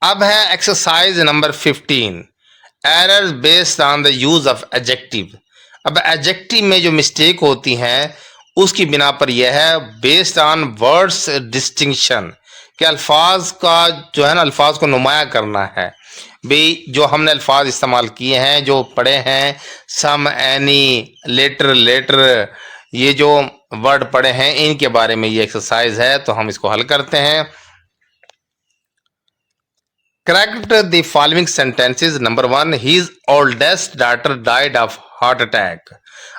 अब है exercise number 15, errors based on the use of adjective. अब एडजेक्टिव में जो मिस्टेक होती हैं उसकी बिना पर यह है बेस्ड ऑन वर्ड्स डिस्टिंक्शन, कि अल्फाज का जो है ना, अल्फाज को नुमाया करना है। भाई जो हमने अल्फाज इस्तेमाल किए हैं, जो पढ़े हैं, सम, एनी, लेटर, लेटर, ये जो वर्ड पढ़े हैं इनके बारे में ये एक्सरसाइज है, तो हम इसको हल करते हैं। Correct the following sentences. Number 1, his oldest daughter died of heart attack.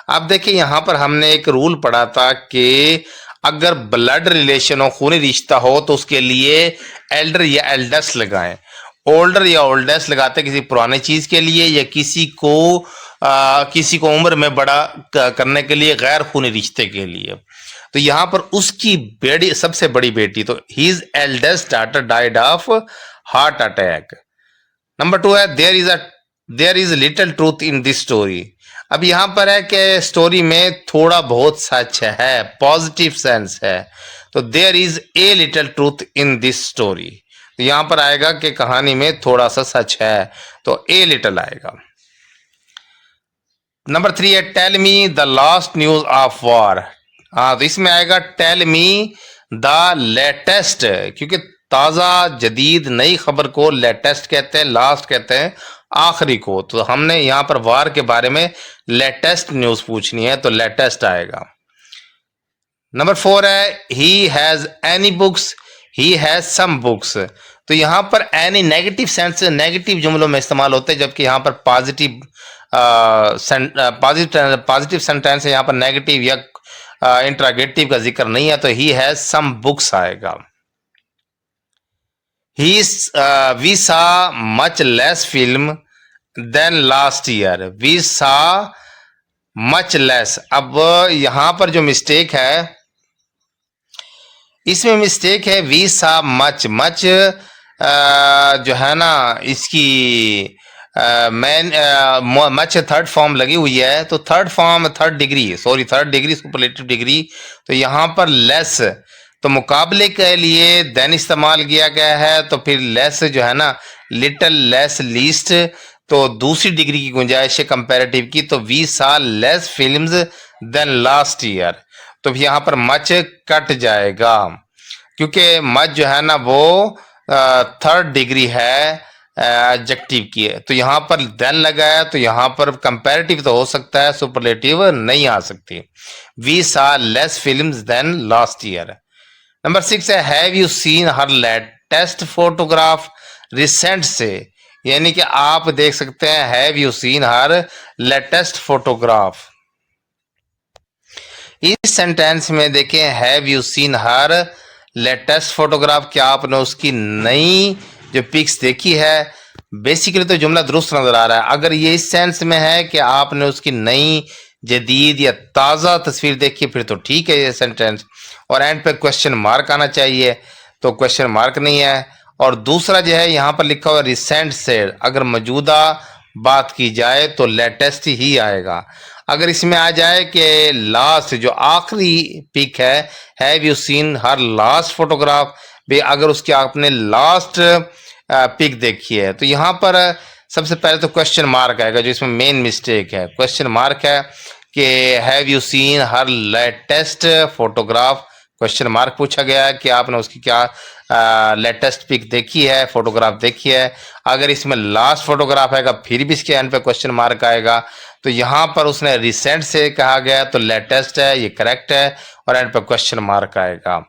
अब देखिए यहाँ पर हमने एक रूल पढ़ा था कि अगर ब्लड रिलेशन हो, खूनी रिश्ता हो, तो उसके लिए एल्डर या एल्डेस्ट लगाएं। ओल्डर या ओल्डेस्ट लगाते किसी पुरानी चीज के लिए या किसी को उम्र में बड़ा करने के लिए, गैर खूनी रिश्ते के लिए। तो यहाँ पर उसकी बेटी, सबसे बड़ी बेटी, तो his eldest daughter died of heart attack. Number 2 है there is little truth in this story. अब यहां पर है कि स्टोरी में थोड़ा बहुत सच है, पॉजिटिव सेंस है, तो there is a little truth in this story. तो यहां पर आएगा कि कहानी में थोड़ा सा सच है, तो ए लिटिल आएगा। नंबर 3 है tell me the last news of war. हाँ, तो इसमें आएगा टेल मी द लेटेस्ट, क्योंकि ताज़ा जदीद नई खबर को लेटेस्ट कहते हैं, लास्ट कहते हैं आखिरी को। तो हमने यहाँ पर वार के बारे में लेटेस्ट न्यूज़ पूछनी है, तो लेटेस्ट आएगा। नंबर 4 है he has any books, he has some books. तो यहाँ पर एनी नेगेटिव सेंस, नेगेटिव जुमलों में इस्तेमाल होते हैं, जबकि यहाँ पर पॉजिटिव सेंटेंस है, यहाँ पर नेगेटिव या इंट्रागेटिव का जिक्र नहीं है, तो ही हैज़ सम बुक्स आएगा। We saw much less film than last year. We saw much less. अब यहाँ पर जो मिस्टेक है, इसमें मिस्टेक है we saw much, much जो है ना, इसकी मच थर्ड फॉर्म लगी हुई है, तो थर्ड डिग्री सुपरलेटिव डिग्री। तो यहाँ पर लेस, तो मुकाबले के लिए देन इस्तेमाल किया गया है, तो फिर लेस जो है ना, लिटिल, लेस, लीस्ट, तो दूसरी डिग्री की गुंजाइश है कंपैरेटिव की। तो we saw less films than last year, तो यहाँ पर मच कट जाएगा, क्योंकि मच जो है ना वो थर्ड डिग्री है एडजेक्टिव की है। तो यहाँ पर देन लगा है, तो यहाँ पर कंपैरेटिव तो हो सकता है, सुपरलेटिव नहीं आ सकती। We saw less films than last year. Number 6 है have you seen her latest photograph recent से, यानी कि आप देख सकते हैं have you seen her latest photograph. इस सेंटेंस में देखें have you seen her latest photograph, क्या आपने उसकी नई जो पिक्स देखी है। बेसिकली तो जुमला दुरुस्त नजर आ रहा है। अगर ये इस सेंस में है कि आपने उसकी नई, जदीद या ताज़ा तस्वीर देखी, फिर तो ठीक है ये सेंटेंस, और एंड पे क्वेश्चन मार्क आना चाहिए, तो क्वेश्चन मार्क नहीं है। और दूसरा जो है यहाँ पर लिखा हुआ रिसेंट से, अगर मौजूदा बात की जाए तो लेटेस्ट ही आएगा। अगर इसमें आ जाए कि लास्ट जो आखिरी पिक है, have you seen her last photograph, भी अगर उसकी आपने लास्ट पिक देखी है, तो यहाँ पर सबसे पहले तो क्वेश्चन मार्क आएगा, जो इसमें मेन मिस्टेक है। क्वेश्चन मार्क है कि have you seen her latest photograph, question mark पूछा गया है कि आपने उसकी क्या लेटेस्ट पिक देखी है, फोटोग्राफ देखी है। अगर इसमें लास्ट फोटोग्राफ आएगा फिर भी इसके एंड पे क्वेश्चन मार्क आएगा। तो यहाँ पर उसने रिसेंट से कहा गया, तो लेटेस्ट है, ये करेक्ट है, और एंड पे क्वेश्चन मार्क आएगा।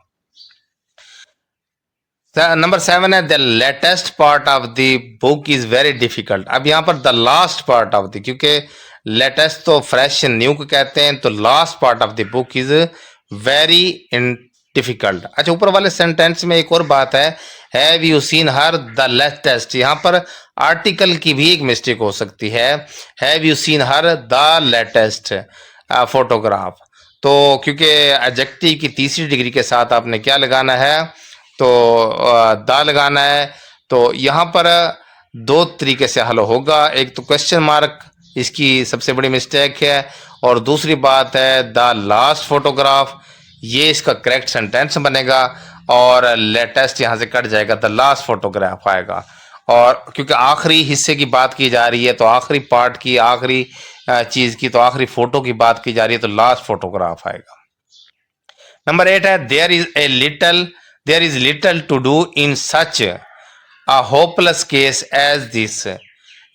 नंबर 7 है the latest part of the book is very difficult. अब यहाँ पर the last part of the, क्योंकि लेटेस्ट तो फ्रेश न्यू को कहते हैं, तो last part of the book is very difficult. अच्छा, ऊपर वाले सेंटेंस में एक और बात है, have you seen her the latest, यहाँ पर आर्टिकल की भी एक मिस्टेक हो सकती है, have you seen her the latest photograph. तो क्योंकि एडजेक्टिव की तीसरी डिग्री के साथ आपने क्या लगाना है, तो द लगाना है। तो यहाँ पर दो तरीके से हल होगा, एक तो क्वेश्चन मार्क इसकी सबसे बड़ी मिस्टेक है, और दूसरी बात है द लास्ट फोटोग्राफ, ये इसका करेक्ट सेंटेंस बनेगा, और लेटेस्ट यहाँ से कट जाएगा, द लास्ट फोटोग्राफ आएगा। और क्योंकि आखिरी हिस्से की बात की जा रही है तो आखिरी पार्ट की, आखिरी चीज की, तो आखिरी फोटो की बात की जा रही है तो लास्ट फोटोग्राफ आएगा। नंबर 8 है there is little to do in such a hopeless case as this.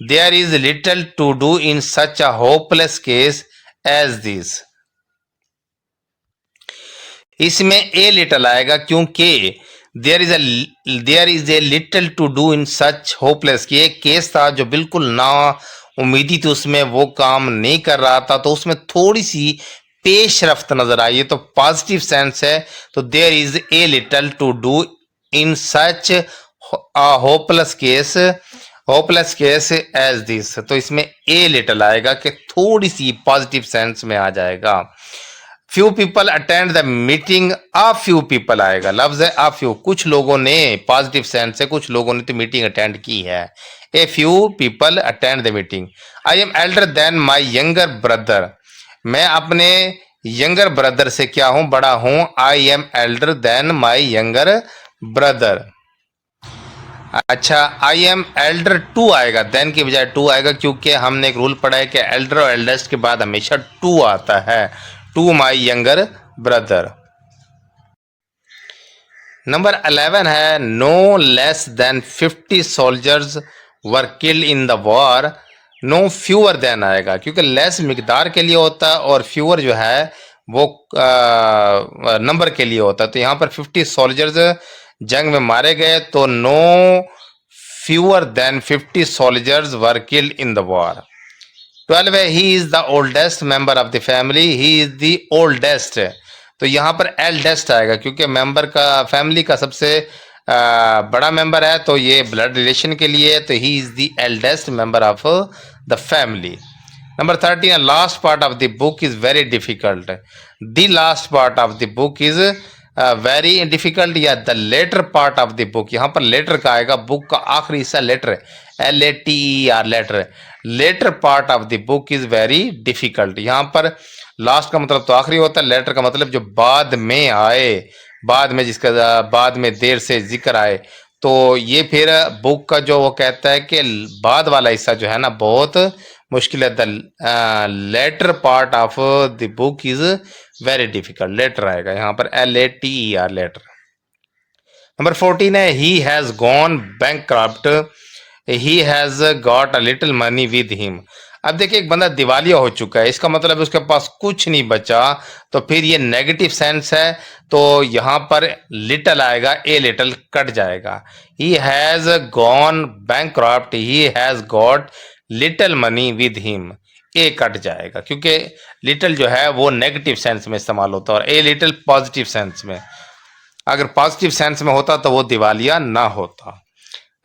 There is little to do in such a hopeless case as this. इसमें ए लिटल आएगा क्योंकि there is a little to do in such hopeless, कि एक case था जो बिल्कुल ना उम्मीदी थी, उसमें वो काम नहीं कर रहा था, तो उसमें थोड़ी सी पेशरफ्त नजर आई है, तो पॉजिटिव सेंस है। तो there is a little to do in such hopeless case as this, तो इसमें ए लिटल आएगा कि थोड़ी सी पॉजिटिव सेंस में आ जाएगा। Few people attend the meeting, a few people आएगा, लफ्ज है अ फ्यू, कुछ लोगों ने, पॉजिटिव सेंस से कुछ लोगों ने तो मीटिंग अटेंड की है। A few people attend the meeting. I am elder than my younger brother, मैं अपने यंगर ब्रदर से क्या हूं, बड़ा हूं। I am elder than my younger brother. अच्छा, आई एम एल्डर टू आएगा, देन की बजाय टू आएगा, क्योंकि हमने एक रूल पढ़ा है कि एल्डर और एल्डेस्ट के बाद हमेशा टू आता है। To my younger brother. Number 11 है no less than 50 soldiers were killed in the war. No fewer than आएगा, क्योंकि लेस मिकदार के लिए होता है और फ्यूअर जो है वो नंबर के लिए होता है। तो यहाँ पर 50 सोल्जर्स जंग में मारे गए, तो no fewer than 50 soldiers were killed in the war. 12 है he is the oldest member of the family, he is the oldest, तो यहाँ पर एल्डेस्ट आएगा क्योंकि मेंबर का, फैमिली का सबसे बड़ा मेंबर है, तो ये ब्लड रिलेशन के लिए, तो he is the eldest member of the family. Number 13, last part of the book is very difficult. The last part of the book is very difficult, या the latter part of the book, यहाँ पर latter का आएगा, book का आखिरी हिस्सा latter, LATER latter, latter part of the book is very difficult. यहाँ पर लास्ट का मतलब तो आखिरी होता है, लेटर का मतलब जो बाद में आए, बाद में, जिसका बाद में देर से जिक्र आए, तो ये फिर बुक का जो वो कहता है कि बाद वाला हिस्सा जो है ना बहुत मुश्किल है। The latter part of the book is very difficult, latter आएगा यहाँ पर, LATER लेटर। नंबर 14 है he has gone bankrupt, he has got a little money with him. अब देखिए एक बंदा दिवालिया हो चुका है, इसका मतलब उसके पास कुछ नहीं बचा, तो फिर ये नेगेटिव सेंस है, तो यहाँ पर लिटल आएगा, ए लिटल कट जाएगा। ही has gone bankrupt, he has got little money with him, A cut जाएगा, क्योंकि लिटिल जो है वो नेगेटिव सेंस में इस्तेमाल होता है और ए लिटिल पॉजिटिव सेंस में। अगर पॉजिटिव सेंस में होता तो वो दिवालिया ना होता।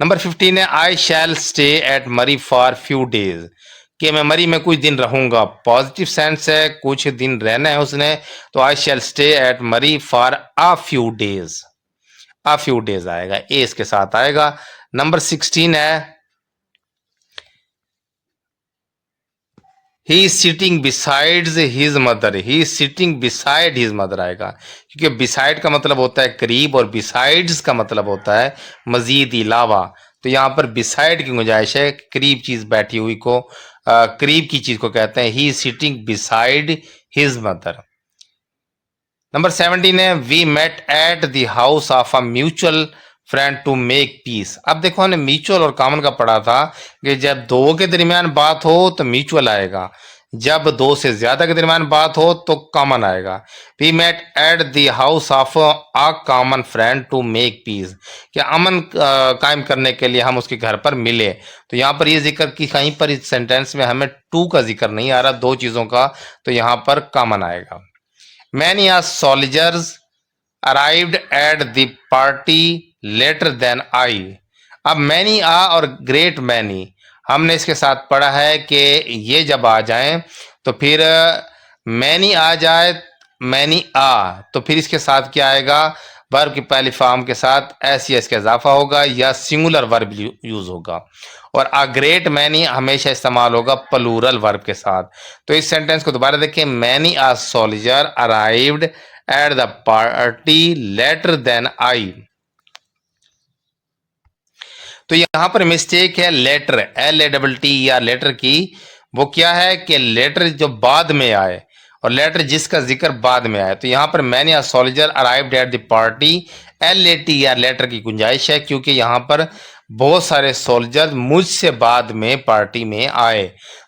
नंबर 15 है आई शैल स्टे एट मरी फॉर फ्यू डेज, कि मैं मरी में कुछ दिन रहूंगा, पॉजिटिव सेंस है, कुछ दिन रहना है उसने, तो आई शैल स्टे एट मरी for a few days, a few days आएगा, ए इसके साथ आएगा। नंबर 16 है he is sitting besides his mother, he is sitting beside his mother आएगा, क्योंकि बिसाइड का मतलब होता है करीब और बिसाइड्स का मतलब होता है मजीद, अलावा, तो यहाँ पर बिसाइड की गुंजाइश है, करीब चीज बैठी हुई को, करीब की चीज को कहते हैं, he is sitting beside his mother. Number 17 है we met at the house of a mutual friend to make peace. अब देखो हमने म्यूचुअल और कॉमन का पढ़ा था कि जब दो के दरमियान बात हो तो म्यूचुअल आएगा, जब दो से ज्यादा के दरमियान बात हो तो कॉमन आएगा। We met at the house of a common friend to make peace, कि अमन कायम करने के लिए हम उसके घर पर मिले, तो यहाँ पर ये जिक्र कि कहीं पर इस सेंटेंस में हमें टू का जिक्र नहीं आ रहा, दो चीजों का, तो यहाँ पर कॉमन आएगा। Many are soldiers arrived at the party later than I। अब many are और great many हमने इसके साथ पढ़ा है कि ये जब आ जाएं तो फिर many आ जाए, many आ, तो फिर इसके साथ क्या आएगा, वर्ब की पहली फॉर्म के साथ एस का इजाफा होगा या सिंगुलर वर्ब यूज होगा, और अ ग्रेट मैनी हमेशा इस्तेमाल होगा प्लूरल वर्ब के साथ। तो इस सेंटेंस को दोबारा देखें, many a soldier arrived at the party later than I. तो यहाँ पर मिस्टेक है लेटर, LATT या लेटर की। वो क्या है कि लेटर जो बाद में आए और लेटर जिसका जिक्र बाद में आए। तो यहाँ पर मैंने a soldier arrived at the party, LAT या लेटर की गुंजाइश है, क्योंकि यहाँ पर बहुत सारे सोल्जर मुझसे बाद में पार्टी में आए।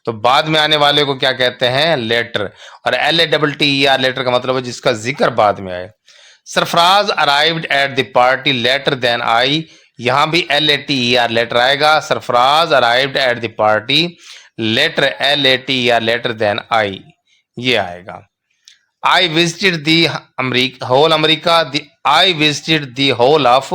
तो बाद में आने वाले को क्या कहते हैं? लेटर। और LATT या लेटर का मतलब है जिसका जिक्र बाद में आए। Sarfaraz arrived at the party later than I, यहां भी LATER लेटर आएगा। Sarfaraz arrived at the party later LATER later than I, ये आएगा। I visited the whole America, I visited the whole of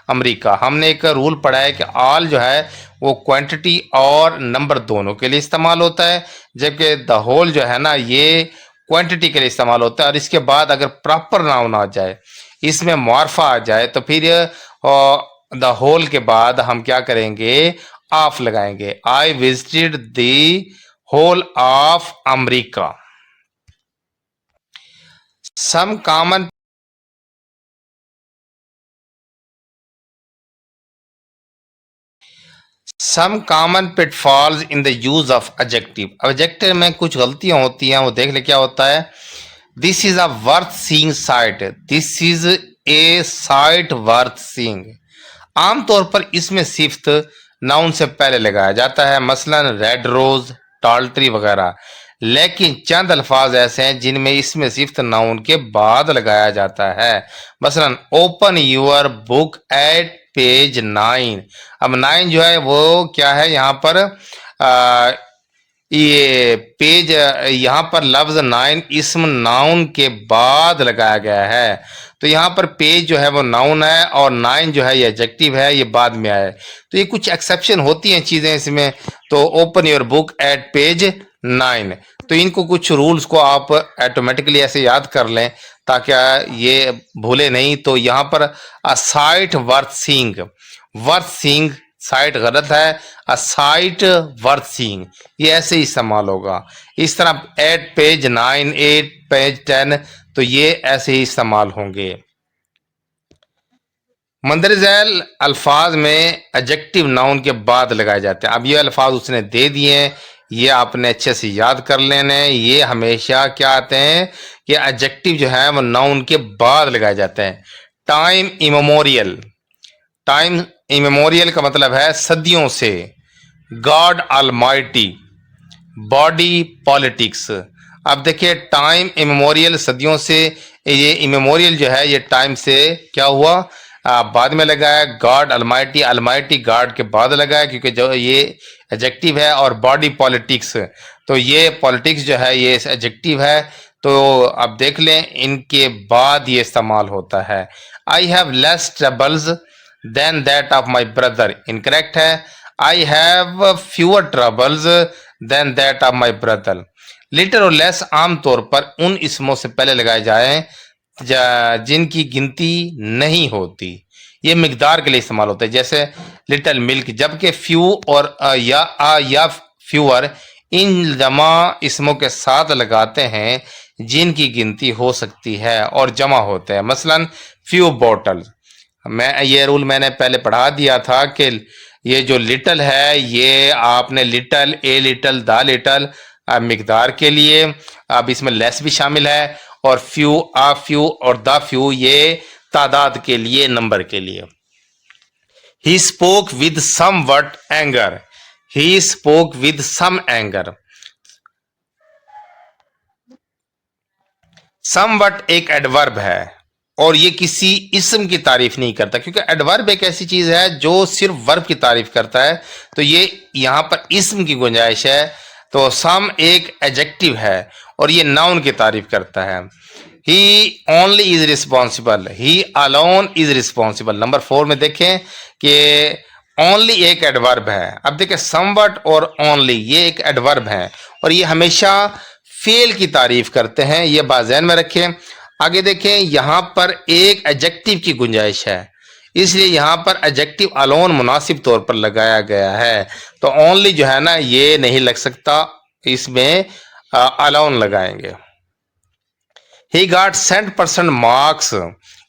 America. हमने एक रूल पढ़ा है कि ऑल जो है वो क्वांटिटी और नंबर दोनों के लिए इस्तेमाल होता है, जबकि द होल जो है ना ये क्वांटिटी के लिए इस्तेमाल होता है। और इसके बाद अगर प्रॉपर नाउन आ जाए, इसमें मुआरफा आ जाए, तो फिर द होल के बाद हम क्या करेंगे? ऑफ लगाएंगे। I visited the whole of America. Some common pitfalls in the use of adjective. Adjective में कुछ गलतियां होती हैं, वो देख ले क्या होता है। This is a worth seeing sight. This is a sight worth seeing. आमतौर पर इसमें सिफ्त नाउन से पहले लगाया जाता है, मसलन रेड रोज, टॉल ट्री वगैरह। लेकिन चंद अल्फाज ऐसे हैं जिनमें इसमें सिफ्त नाउन के बाद लगाया जाता है, मसलन open your book at page 9। अब 9 जो है वो क्या है यहाँ पर? ये पेज, यहाँ पर लफ्ज 9 इसम नाउन के बाद लगाया गया है। तो यहाँ पर पेज जो है वो नाउन है और 9 जो है ये एडजेक्टिव है, ये बाद में आया है। तो ये कुछ एक्सेप्शन होती हैं चीजें इसमें। तो open your book at page 9, तो इनको कुछ रूल्स को आप ऑटोमेटिकली ऐसे याद कर लें ताकि ये भूले नहीं। तो यहाँ पर a sight worth seeing, worth seeing sight गलत है, अ साइट वर्थ सीइंग ये ऐसे ही इस्तेमाल होगा। इस तरह एट पेज 9, एट पेज 10, तो ये ऐसे ही इस्तेमाल होंगे। मंदरजैल अल्फाज में एडजेक्टिव नाउन के बाद लगाए जाते हैं। अब ये अल्फाज उसने दे दिए हैं, ये आपने अच्छे से याद कर लेने। ये हमेशा क्या आते हैं कि एडजेक्टिव जो है वो नाउन के बाद लगाए जाते हैं। टाइम इमेमोरियल, टाइम इमेमोरियल का मतलब है सदियों से। God Almighty, body politics. अब देखिए टाइम इमेमोरियल सदियों से, ये इमेमोरियल जो है ये टाइम से क्या हुआ? बाद में लगाया। गॉड अलमाइटी, अलमाइटी गॉड के बाद लगाया क्योंकि जो ये एडजेक्टिव है। और बॉडी पॉलिटिक्स, तो ये पॉलिटिक्स जो है ये एडजेक्टिव है। तो अब देख लें इनके बाद ये इस्तेमाल होता है। I have less troubles than that of my brother, incorrect है। I have fewer troubles than that of my brother. Little और लेस आमतौर पर उन इसमों से पहले लगाए जाएं जिनकी गिनती नहीं होती, ये मिकदार के लिए इस्तेमाल होता है, जैसे लिटिल मिल्क। जबकि फ्यू और या फ्यूअर इन जमा इसमों के साथ लगाते हैं जिनकी गिनती हो सकती है और जमा होते हैं, मसलन फ्यू बॉटल। ये रूल मैंने पहले पढ़ा दिया था कि ये जो लिटल है ये आपने little, a little, the little मिकदार के लिए। अब इसमें लेस भी शामिल है। और फ्यू, आ फ्यू और द फ्यू ये तादाद के लिए, नंबर के लिए। He spoke with somewhat anger, he spoke with some anger. Somewhat एक एडवर्ब है और ये किसी इसम की तारीफ नहीं करता, क्योंकि एडवर्ब एक ऐसी चीज है जो सिर्फ वर्ब की तारीफ करता है। तो ये यहां पर इसम की गुंजाइश है। तो सम एक एडजेक्टिव है और ये नाउन की तारीफ करता है। He only is responsible, he alone is responsible. Number 4 में देखें कि ओनली एक एडवर्ब है। अब देखें समवट और ओनली ये एक एडवर्ब है और ये हमेशा फेल की तारीफ करते हैं, ये बात ज़हन में रखें। आगे देखें यहां पर एक एडजेक्टिव की गुंजाइश है, इसलिए यहां पर एडजेक्टिव अलोन मुनासिब तौर पर लगाया गया है। तो ओनली जो है ना ये नहीं लग सकता, इसमें अलोन लगाएंगे। He got 100% marks,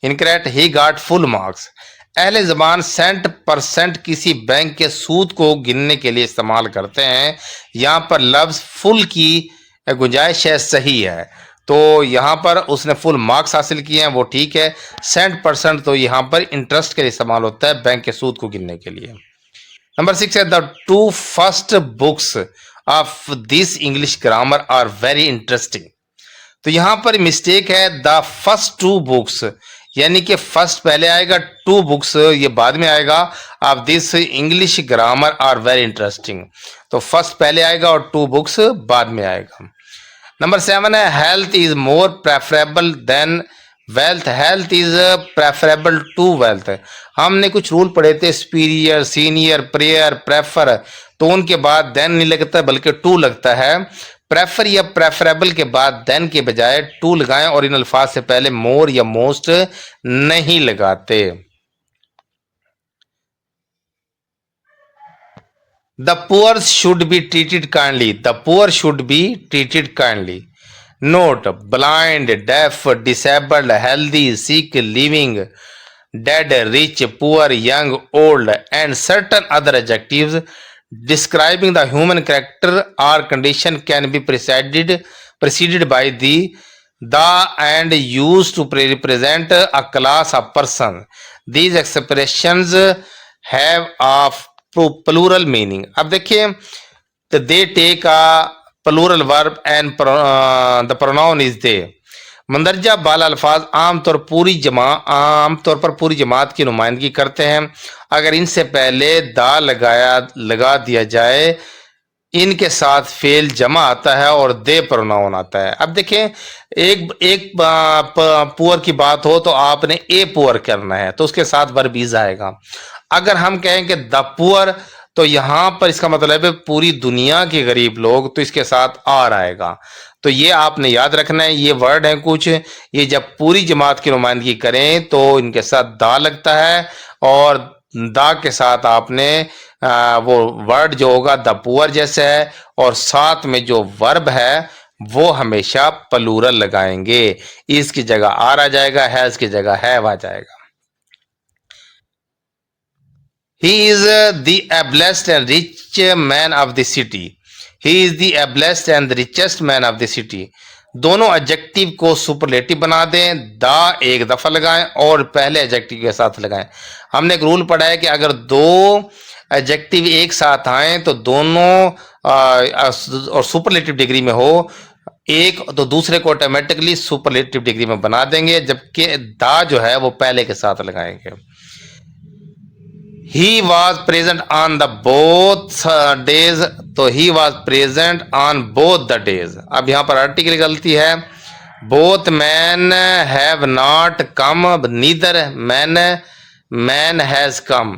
incorrect. He got full marks. अहले ज़बान सेंट परसेंट किसी बैंक के सूद को गिनने के लिए इस्तेमाल करते हैं। यहाँ पर लफ्ज़ फुल की गुंजाइश है, सही है। तो यहाँ पर उसने फुल मार्क्स हासिल किए हैं, वो ठीक है। सेंट परसेंट तो यहाँ पर इंटरेस्ट के लिए इस्तेमाल होता है, बैंक के सूद को गिनने के लिए। नंबर 6 है the two first books of this English grammar are very interesting. तो यहां पर मिस्टेक है, द फर्स्ट टू बुक्स, यानी कि फर्स्ट पहले आएगा, टू बुक्स ये बाद में आएगा। Of this English grammar are very interesting, तो फर्स्ट पहले आएगा और टू बुक्स बाद में आएगा। नंबर 7 है health is more preferable than wealth, health is preferable to wealth. हमने कुछ रूल पढ़े थे, सुपीरियर, सीनियर, प्रेयर, प्रेफर, तो उनके बाद देन नहीं लगता बल्कि टू लगता है। प्रेफर या प्रेफरेबल के बाद देन के बजाय टू लगाएं और इन अल्फाज से पहले मोर या मोस्ट नहीं लगाते। The poor should be treated kindly, the poor should be treated kindly. Note blind, deaf, disabled, healthy, sick, living, dead, rich, poor, young, old, and certain other adjectives describing the human character or condition can be preceded by the and used to represent a class of person. These expressions have a plural meaning. अब देखिए, तो they take a plural verb and the pronoun is they. मंदरजा बाला अल्फाज आमतौर पर पूरी जमात की नुमाइंदगी करते हैं। अगर इनसे पहले दा लगा दिया जाए, इनके साथ फेल जमा आता है और दे प्रोनाउन आता है। अब देखें, एक पुअर की बात हो तो आपने ए पुअर करना है, तो उसके साथ वर्ब इज आएगा। अगर हम कहें कि द पुअर, तो यहां पर इसका मतलब है पूरी दुनिया के गरीब लोग, तो इसके साथ आर आएगा। तो ये आपने याद रखना है, ये वर्ड है कुछ, ये जब पूरी जमात की नुमाइंदगी करें तो इनके साथ दा लगता है और दा के साथ आपने वो वर्ड जो होगा द पुअर जैसे है, और साथ में जो वर्ब है वो हमेशा प्लूरल लगाएंगे। इसकी जगह आर आ जाएगा, है इसकी जगह हैव आ जाएगा। He is the ablest and rich man of the city, he is the ablest and the richest man of the city. दोनों एडजेक्टिव को सुपरलेटिव बना दें, द एक दफा लगाएं और पहले एडजेक्टिव के साथ लगाएं। हमने एक रूल पढ़ा है कि अगर दो एडजेक्टिव एक साथ आए तो दोनों और सुपरलेटिव डिग्री में हो एक, तो दूसरे को ऑटोमेटिकली सुपरलेटिव डिग्री में बना देंगे, जबकि द जो है वो पहले के साथ लगाएंगे। He was present on the both days, तो he was present on both the days। अब यहाँ पर आर्टिकल गलती है, both men have not come, neither man has come।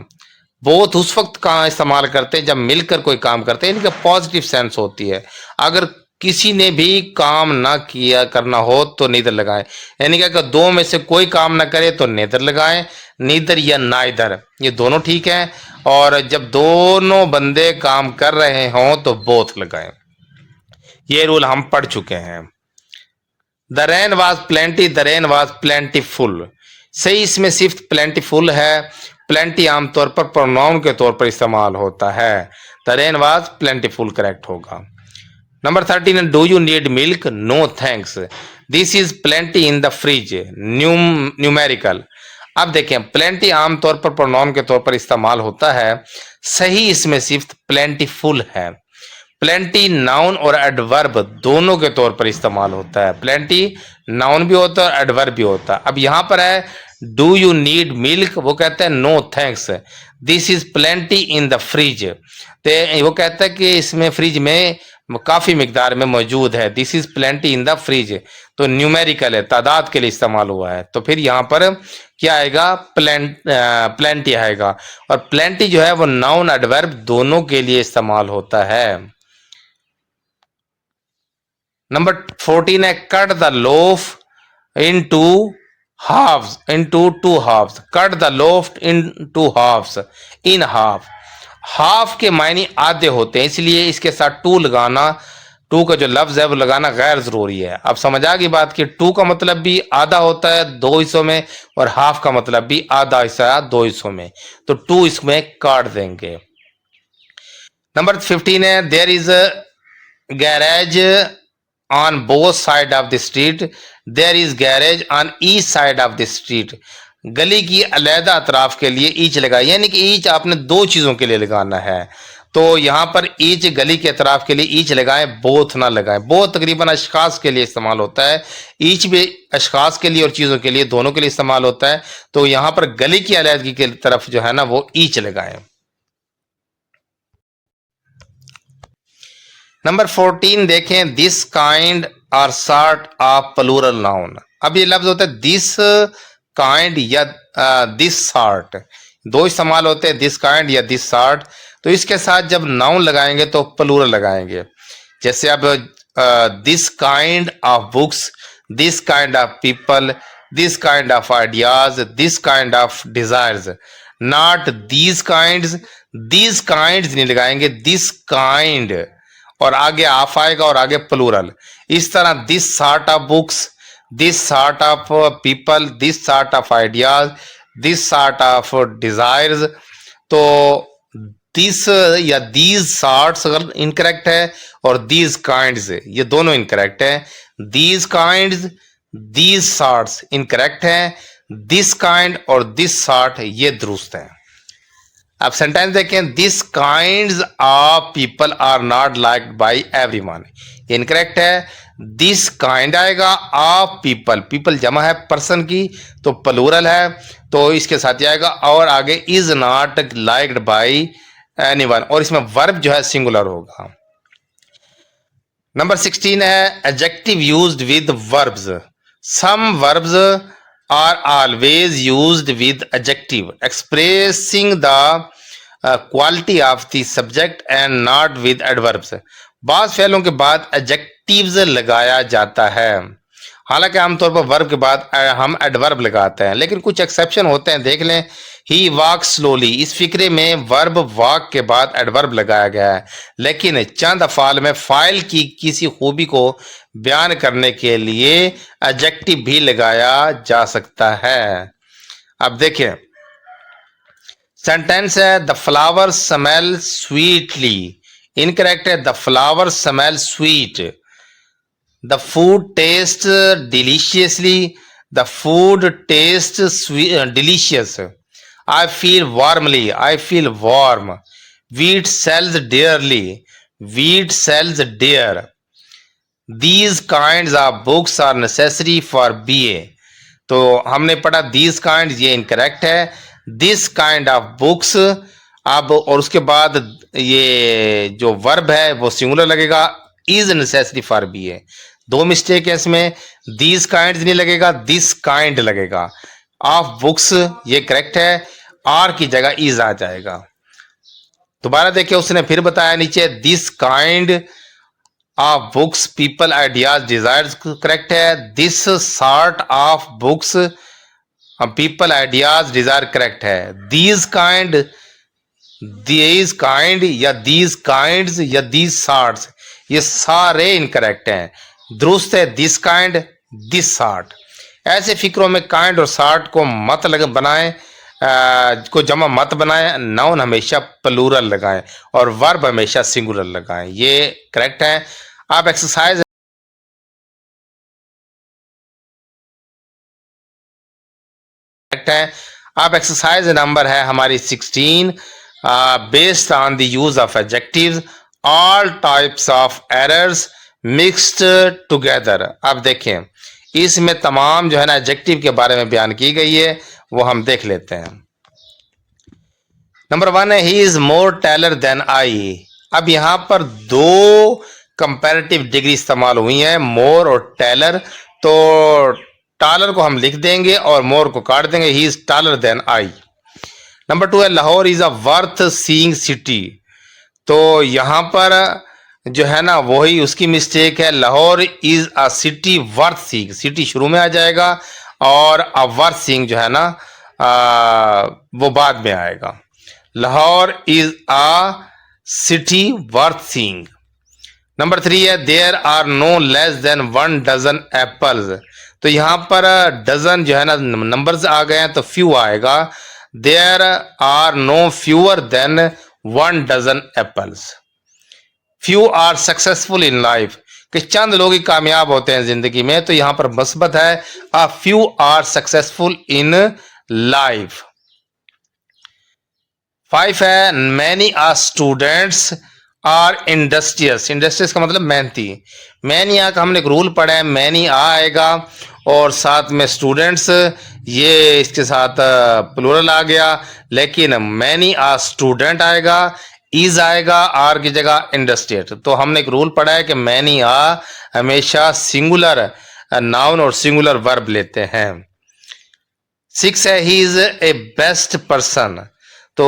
both उस वक्त कहाँ इस्तेमाल करते हैं जब मिलकर कोई काम करते हैं, इनका पॉजिटिव सेंस होती है। अगर किसी ने भी काम ना किया करना हो तो नीदर लगाएं, यानी कि अगर दो में से कोई काम ना करे तो नेदर लगाएं, नीदर या नाइदर ये दोनों ठीक है। और जब दोनों बंदे काम कर रहे हों तो बोथ लगाएं। ये रूल हम पढ़ चुके हैं। The rain was plenty, the rain was plentiful, सही इसमें सिर्फ प्लेंटीफुल है। प्लेंटी आमतौर पर प्रोनाउन के तौर पर इस्तेमाल होता है। The rain was plentiful correct होगा। Number 13 do you need milk, no thanks, this is plenty in the fridge, numerical. अब देखें, प्लेंटी आमतौर पर प्रोनाउन के तौर पर इस्तेमाल होता है, सही इसमें सिर्फ प्लेंटीफुल है। प्लेंटी नाउन और एडवर्ब दोनों के तौर पर इस्तेमाल होता है। प्लेंटी नाउन भी होता है और एडवर्ब भी होता है। अब यहां पर है डू यू नीड मिल्क, वो कहता है no thanks, this is plenty in the fridge, तो वो कहता है कि इसमें फ्रिज में काफी मिकदार में मौजूद है। This is plenty in the fridge, तो न्यूमेरिकल है, तादाद के लिए इस्तेमाल हुआ है। तो फिर यहाँ पर क्या आएगा, प्लेंटी आएगा। और प्लेंटी जो है वो नाउन एडवर्ब दोनों के लिए इस्तेमाल होता है। नंबर 14 है cut the loaf into halves, into two halves, cut the loaf into halves, in half. Half के मायने आधे होते हैं, इसलिए इसके साथ टू लगाना टू का जो लफ्ज है वो लगाना गैर जरूरी है। अब समझ आ गई बात कि टू का मतलब भी आधा होता है दो हिस्सों में, और हाफ का मतलब भी आधा हिस्सा दो हिस्सों में, तो टू इसमें काट देंगे। नंबर 15 है, there is garage on both side of the street, there is garage on each side of the street. गली की अलहदा अतराफ के लिए ईच लगाई, यानी कि ईच आपने दो चीजों के लिए लगाना है। तो यहां पर ईच गली के अतराफ के लिए ईच लगाएं, बोथ ना लगाएं। बोथ तकरीबन अशखास के लिए इस्तेमाल होता है, ईच भी अशखास के लिए और चीजों के लिए, दोनों के लिए इस्तेमाल होता है। तो यहां पर गली की अलहदगी की तरफ जो है ना वो ईच लगाएं। नंबर 14 देखें, this kind or sort of plural noun. अब ये लफ्ज होता है दिस काइंड या दिस सॉर्ट, दो इस्तेमाल होते हैं, दिस काइंड या दिस सॉर्ट। तो इसके साथ जब नाउन लगाएंगे तो प्लूरल लगाएंगे। जैसे अब this kind of books, this kind of people, this kind of ideas, this kind of desires, not these kinds. These kinds नहीं लगाएंगे, दिस काइंड, और आगे ऑफ आएगा और आगे प्लूरल। इस तरह this sort of books, this sort of people, this sort of ideas, this sort of desires. तो दिस या दीज सॉर्ट्स अगर इनकरेक्ट है, और दीज काइंड्स ये दोनों इनकरेक्ट है। These kinds, these sorts incorrect है, दिस काइंड और दिस सॉर्ट ये दुरुस्त है। अब सेंटेंस देखें, this kinds of people are not liked by everyone, ये इनकरेक्ट है। दिस काइंड आएगा, ऑफ पीपल, पीपल जमा है पर्सन की तो प्लूरल है, तो इसके साथ ही आएगा, और आगे is not liked bye anyone, और इसमें वर्ब जो है सिंगुलर होगा। नंबर 16 है, adjective used with verbs. Some verbs are always used with adjective expressing the quality of the subject and not with adverbs। बाज फेलों के बाद adjectives लगाया जाता है, हालांकि आमतौर पर वर्ब के बाद हम एडवर्ब लगाते हैं, लेकिन कुछ एक्सेप्शन होते हैं। देख लें, ही वॉक स्लोली, इस फिक्रे में वर्ब वॉक के बाद एडवर्ब लगाया गया है, लेकिन चंद अफाल में फाइल की किसी खूबी को बयान करने के लिए एडजेक्टिव भी लगाया जा सकता है। अब देखिए सेंटेंस है, the flower smell sweetly, incorrect है, the flower smell sweet. The food taste deliciously, the food taste delicious. I feel warmly, I feel warm. Wheat sells dearly, wheat sells dear. These kinds of books are necessary for BA। तो हमने पढ़ा these kinds, ये incorrect है। This kind of books, अब और उसके बाद ये जो वर्ब है वो सिंगुलर लगेगा, is necessary for BA। दो मिस्टेक है इसमें, these kinds नहीं लगेगा, this kind लगेगा। ऑफ बुक्स ये करेक्ट है, आर की जगह इज आ जाएगा। दोबारा देखिए, उसने फिर बताया नीचे, this kind of books people ideas desires correct है, this sort of books people ideas desire correct है। दीज काइंड या दीज काइंड्स या दीज सॉर्ट्स ये सारे इनकरेक्ट हैं, दुरुस्त है दिस काइंड, दिस सॉर्ट। ऐसे फिक्रों में काइंड और सॉर्ट को मत बनाएं, को जमा मत बनाएं, नाउन हमेशा प्लूरल लगाएं और वर्ब हमेशा सिंगुलर लगाएं, ये करेक्ट है। आप एक्सरसाइज करेक्ट है। आप एक्सरसाइज नंबर है हमारी 16, based on the use of adjectives, all types of errors mixed together. आप देखें इसमें तमाम जो है ना एडजेक्टिव के बारे में बयान की गई है, वो हम देख लेते हैं। नंबर 1 है, he is more taller than I. अब यहां पर दो कंपैरेटिव डिग्री इस्तेमाल हुई है, मोर और टेलर। तो टालर को हम लिख देंगे और मोर को काट देंगे, he is taller than I. Number 2 है, Lahore is a worth seeing city. तो यहां पर जो है ना वही उसकी मिस्टेक है, Lahore is a city worth seeing, city शुरू में आ जाएगा और अ वर्थ सीइंग जो है ना वो बाद में आएगा। Lahore is a city worth seeing. Number 3 है there are no less than 1 dozen apples. तो यहाँ पर डजन जो है ना नंबर्स आ गए हैं तो फ्यू आएगा। There are no fewer than 1 dozen apples. Few are successful in life, कि चंद लोग ही कामयाब होते हैं जिंदगी में, तो यहां पर मस्बत है a few are successful in life. 5 है many are students are industrious. Industrious का मतलब मेहनती। मैनी आ का हमने एक रूल पढ़ा है, मैनी आ आएगा और साथ में स्टूडेंट्स, ये इसके साथ प्लूरल आ गया, लेकिन मैनी आ स्टूडेंट आएगा, इज आएगा आर की जगह इंडस्ट्रियट। तो हमने एक रूल पढ़ा है कि मैनी आ हमेशा सिंगुलर नाउन और सिंगुलर वर्ब लेते हैं। 6 है he is a best person. तो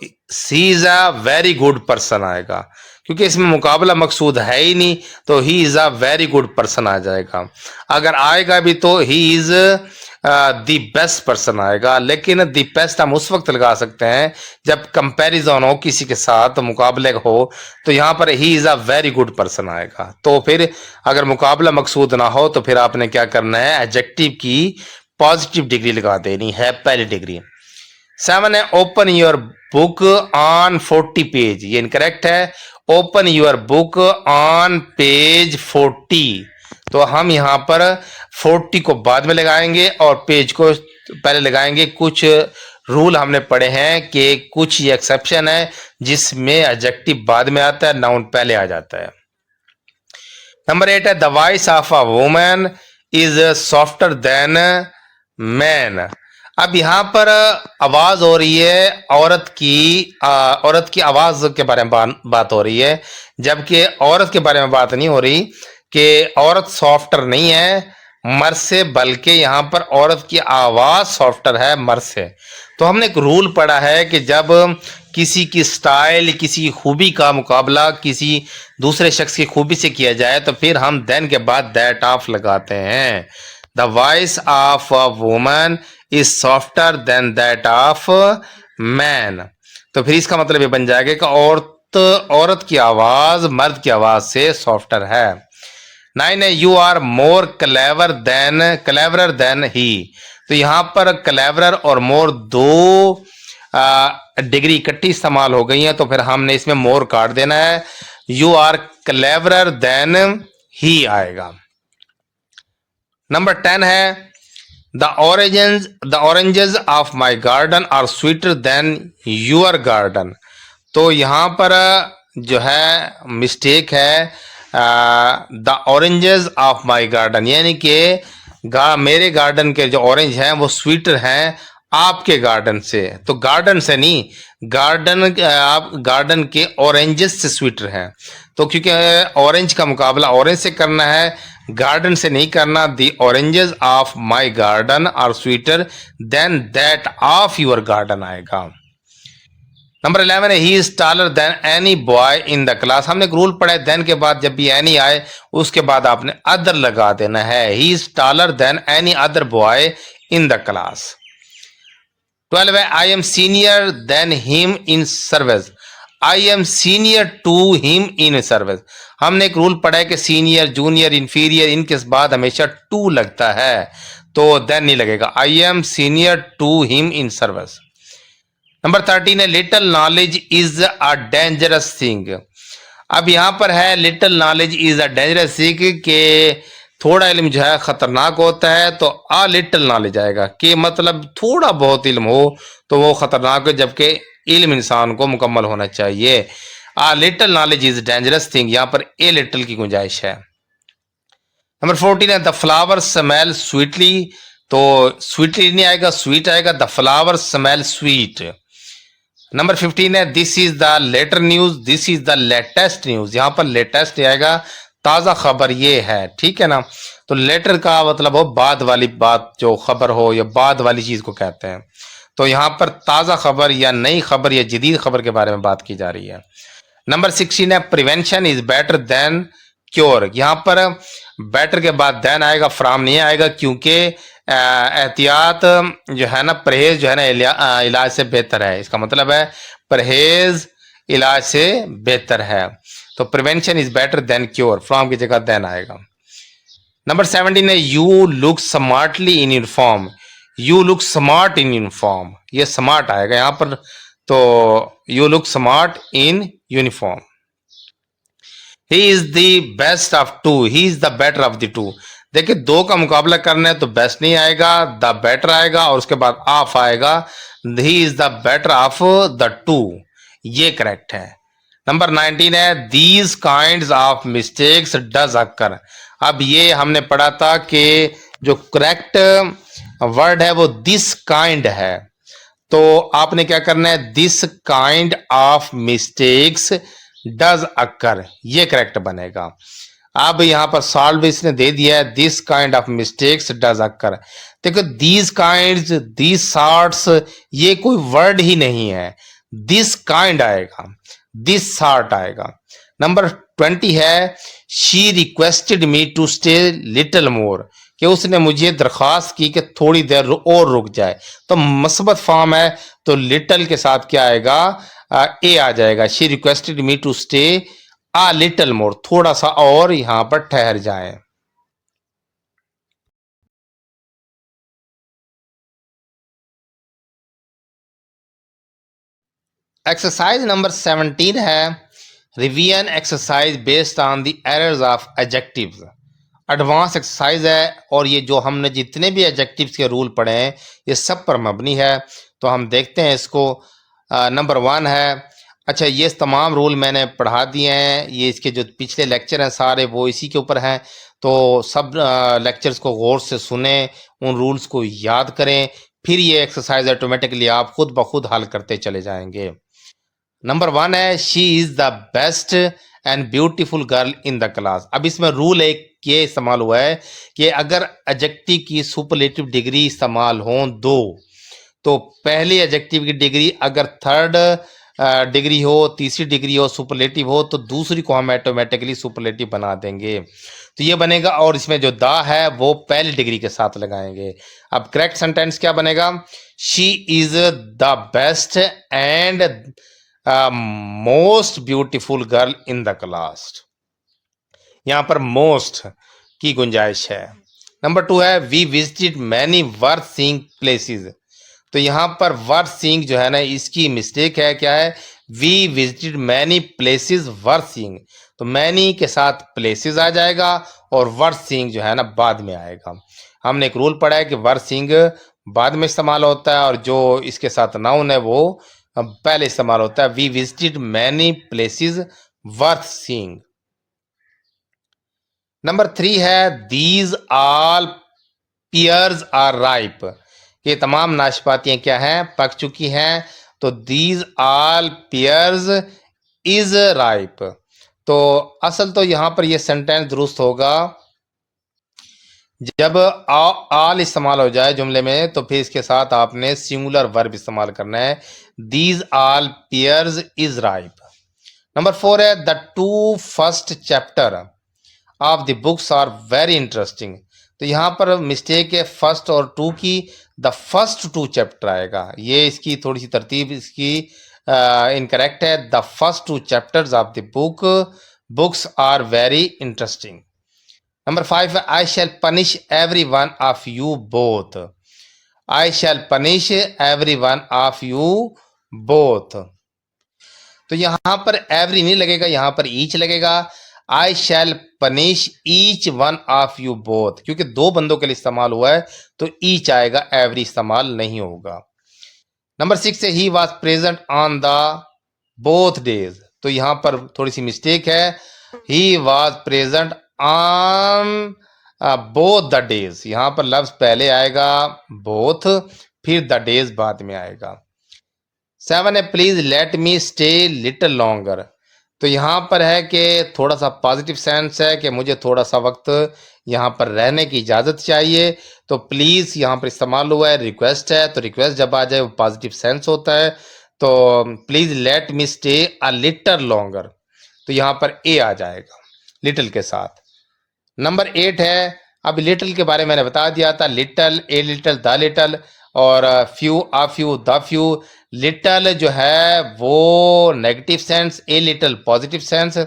he is a very good person आएगा, क्योंकि इसमें मुकाबला मकसूद है ही नहीं, तो he is a very good person आ जाएगा। अगर आएगा भी तो he is the best person आएगा, लेकिन दी बेस्ट हम उस वक्त लगा सकते हैं जब कंपैरिजन हो किसी के साथ, मुकाबले हो, तो यहाँ पर ही is a very good person आएगा। तो फिर अगर मुकाबला मकसूद ना हो तो फिर आपने क्या करना है, एडजेक्टिव की पॉजिटिव डिग्री लगा देनी है, पहली डिग्री। 7 है open your book on 40 page. ये इनकरेक्ट है। Open your book on page 40। तो हम यहां पर 40 को बाद में लगाएंगे और पेज को पहले लगाएंगे। कुछ रूल हमने पढ़े हैं कि कुछ ये एक्सेप्शन है जिसमें एडजेक्टिव बाद में आता है, नाउन पहले आ जाता है। नंबर 8 है the voice of a woman is softer then man. अब यहां पर आवाज हो रही है औरत की आवाज के बारे में बात हो रही है, जबकि औरत के बारे में बात नहीं हो रही कि औरत सॉफ्टर नहीं है मर्द से, बल्कि यहां पर औरत की आवाज सॉफ्टर है मर्द से। तो हमने एक रूल पढ़ा है कि जब किसी की स्टाइल, किसी की खूबी का मुकाबला किसी दूसरे शख्स की खूबी से किया जाए तो फिर हम देन के बाद दैट ऑफ लगाते हैं। The voice of a woman is softer then that of man. तो फिर इसका मतलब ये बन जाएगा कि औरत की आवाज मर्द की आवाज से सॉफ्टर है। 9 है you are more cleverer than he. तो यहां पर क्लेवरर और मोर दो डिग्री इकट्ठी इस्तेमाल हो गई है, तो फिर हमने इसमें मोर काट देना है, यू आर क्लेवरर देन ही आएगा। नंबर 10 है the oranges of my garden are sweeter than your garden. तो यहां पर जो है मिस्टेक है, the oranges of my garden, यानी कि मेरे गार्डन के जो ऑरेंज हैं वो स्वीटर हैं आपके गार्डन से। तो गार्डन से नहीं, आप गार्डन के ऑरेंजेस से स्वीटर हैं। तो क्योंकि ऑरेंज का मुकाबला ऑरेंज से करना है, गार्डन से नहीं करना। The oranges of my garden are sweeter than that of your garden आएगा। नंबर 11 है he is taller than any boy in the class. हमने एक रूल पढ़ा है, देन के बाद जब भी एनी आए उसके बाद आपने अदर लगा देना है। He is taller than any other boy in the class. 12 है I am senior than him in service. I am senior to him in service. हमने एक रूल पढ़ा है कि सीनियर, जूनियर, इंफीरियर, इनके बाद हमेशा टू लगता है, तो देन नहीं लगेगा। I am senior to him in service. Number 13 है little knowledge is a dangerous thing. अब यहां पर है little knowledge is a dangerous thing के थोड़ा इल्म जो है खतरनाक होता है, तो अ लिटिल नॉलेज आएगा कि मतलब थोड़ा बहुत इल्म हो तो वो खतरनाक हो, जबकि इल्म इंसान को मुकम्मल होना चाहिए। A little knowledge is dangerous thing, यहां पर ए लिटिल की गुंजाइश है। नंबर 14 है द फ्लावर स्मेल स्वीटली। तो स्वीटली नहीं आएगा, स्वीट आएगा। The flower smell sweet. Number 15 है this is the later news, this is the latest news. यहां पर लेटेस्ट आएगा, ताजा खबर ये है, ठीक है ना। तो लेटर का मतलब हो बाद वाली बात, जो खबर हो या बाद वाली चीज को कहते हैं। तो यहां पर ताजा खबर या नई खबर या जदीद खबर के बारे में बात की जा रही है। नंबर 16 है prevention is better than cure. यहां पर बेटर के बाद देन आएगा, फ्राम नहीं आएगा, क्योंकि एहतियात जो है ना, परहेज जो है ना इलाज से बेहतर है। इसका मतलब है परहेज इलाज से बेहतर है। तो prevention is better than cure, from की जगह देन आएगा। नंबर 17 है you look smartly in uniform, you look smart in uniform, ये स्मार्ट आएगा यहां पर, तो you look smart in uniform. He is the best of two, he is the better of the two. देखिए दो का मुकाबला करना है तो बेस्ट नहीं आएगा, द बेटर आएगा और उसके बाद ऑफ आएगा, he is the better of the two, ये करेक्ट है। नंबर 19 है these kind of mistakes does occur. अब ये हमने पढ़ा था कि जो करेक्ट वर्ड है वो दिस काइंड है, तो आपने क्या करना है, this kind of mistakes does occur, ये करेक्ट बनेगा। अब यहां पर सॉल्व इसने दे दिया है this kind of mistakes does occur. देखो दीज काइंड, दीज सॉर्ट्स, ये कोई वर्ड ही नहीं है, दिस काइंड आएगा, दिस सॉर्ट आएगा। नंबर 20 है she requested me to stay little more, कि उसने मुझे दरख्वास्त की कि थोड़ी देर और रुक जाए, तो मस्बत फॉर्म है तो लिटिल के साथ क्या आएगा, ए आ जाएगा। She requested me to stay a little more, थोड़ा सा और यहां पर ठहर जाएं। एक्सरसाइज नंबर 17 है revision exercise based on the errors of adjectives. Advance exercise है और ये जो हमने जितने भी एडजेक्टिव्स के रूल पढ़े हैं ये सब पर मबनी है, तो हम देखते हैं इसको। नंबर 1 है, अच्छा ये तमाम रूल मैंने पढ़ा दिए हैं, ये इसके जो पिछले लेक्चर हैं सारे वो इसी के ऊपर हैं, तो सब लेक्चर्स को गौर से सुने, उन रूल्स को याद करें, फिर ये एक्सरसाइज ऑटोमेटिकली आप खुद ब खुद हल करते चले जाएंगे। नंबर 1 है she is the best and beautiful girl in the class. अब इसमें रूल एक ये इस्तेमाल हुआ है कि अगर एडजेक्टिव की सुपरलेटिव डिग्री इस्तेमाल हो दो, तो पहले एडजेक्टिव की डिग्री अगर थर्ड डिग्री हो, तीसरी डिग्री हो, सुपरलेटिव हो, तो दूसरी को हम ऑटोमेटिकली सुपरलेटिव बना देंगे, तो ये बनेगा। और इसमें जो द है वो पहली डिग्री के साथ लगाएंगे। अब करेक्ट सेंटेंस क्या बनेगा, she is the best and most beautiful girl in the class, यहां पर मोस्ट की गुंजाइश है। नंबर 2 है we visited many worth seeing places, तो यहां पर वर्थ सीइंग जो है ना इसकी मिस्टेक है, क्या है, we visited many places worth seeing, तो मैनी के साथ प्लेसेस आ जाएगा और वर्थ सीइंग जो है ना बाद में आएगा। हमने एक रूल पढ़ा है कि वर्थ सीइंग बाद में इस्तेमाल होता है और जो इसके साथ नाउन है वो पहले इस्तेमाल होता है। We visited many places worth seeing. Number 3 है these all pears are ripe, ये तमाम नाशपातियां क्या हैं, पक चुकी हैं, तो these all pears is ripe. तो असल तो यहां पर ये सेंटेंस दुरुस्त होगा जब ऑल इस्तेमाल हो जाए जुमले में, तो फिर इसके साथ आपने सिंगुलर वर्ब इस्तेमाल करना है, these all pears is ripe. Number 4 है the 2 first chapter of the books are very interesting, तो यहां पर मिस्टेक है फर्स्ट और 2 की, द फर्स्ट 2 चैप्टर आएगा, ये इसकी थोड़ी सी तरतीब इसकी इनकरेक्ट है। The first 2 chapters of the books are very interesting. Number 5 है I shall punish every one of you both, I shall punish every one of you both, तो यहां पर एवरी नहीं लगेगा, यहां पर ईच लगेगा। I shall punish each one of you both, क्योंकि दो बंदों के लिए इस्तेमाल हुआ है तो ईच आएगा, एवरी इस्तेमाल नहीं होगा। नंबर 6 है he was present on the both days, तो यहां पर थोड़ी सी मिस्टेक है, he was present on both the days, यहां पर लफ्ज पहले आएगा बोथ, फिर द डेज बाद में आएगा। 7 है please let me stay little longer, तो यहां पर है कि थोड़ा सा पॉजिटिव सेंस है कि मुझे थोड़ा सा वक्त यहां पर रहने की इजाजत चाहिए, तो प्लीज यहां पर इस्तेमाल हुआ है, रिक्वेस्ट है, तो रिक्वेस्ट जब आ जाए वो पॉजिटिव सेंस होता है, तो please let me stay a little longer, तो यहां पर ए आ जाएगा लिटिल के साथ। नंबर 8 है, अब लिटिल के बारे में मैंने बता दिया था, little, a little, the little, और few, a few, the few. Little जो है वो negative sense, a little positive sense,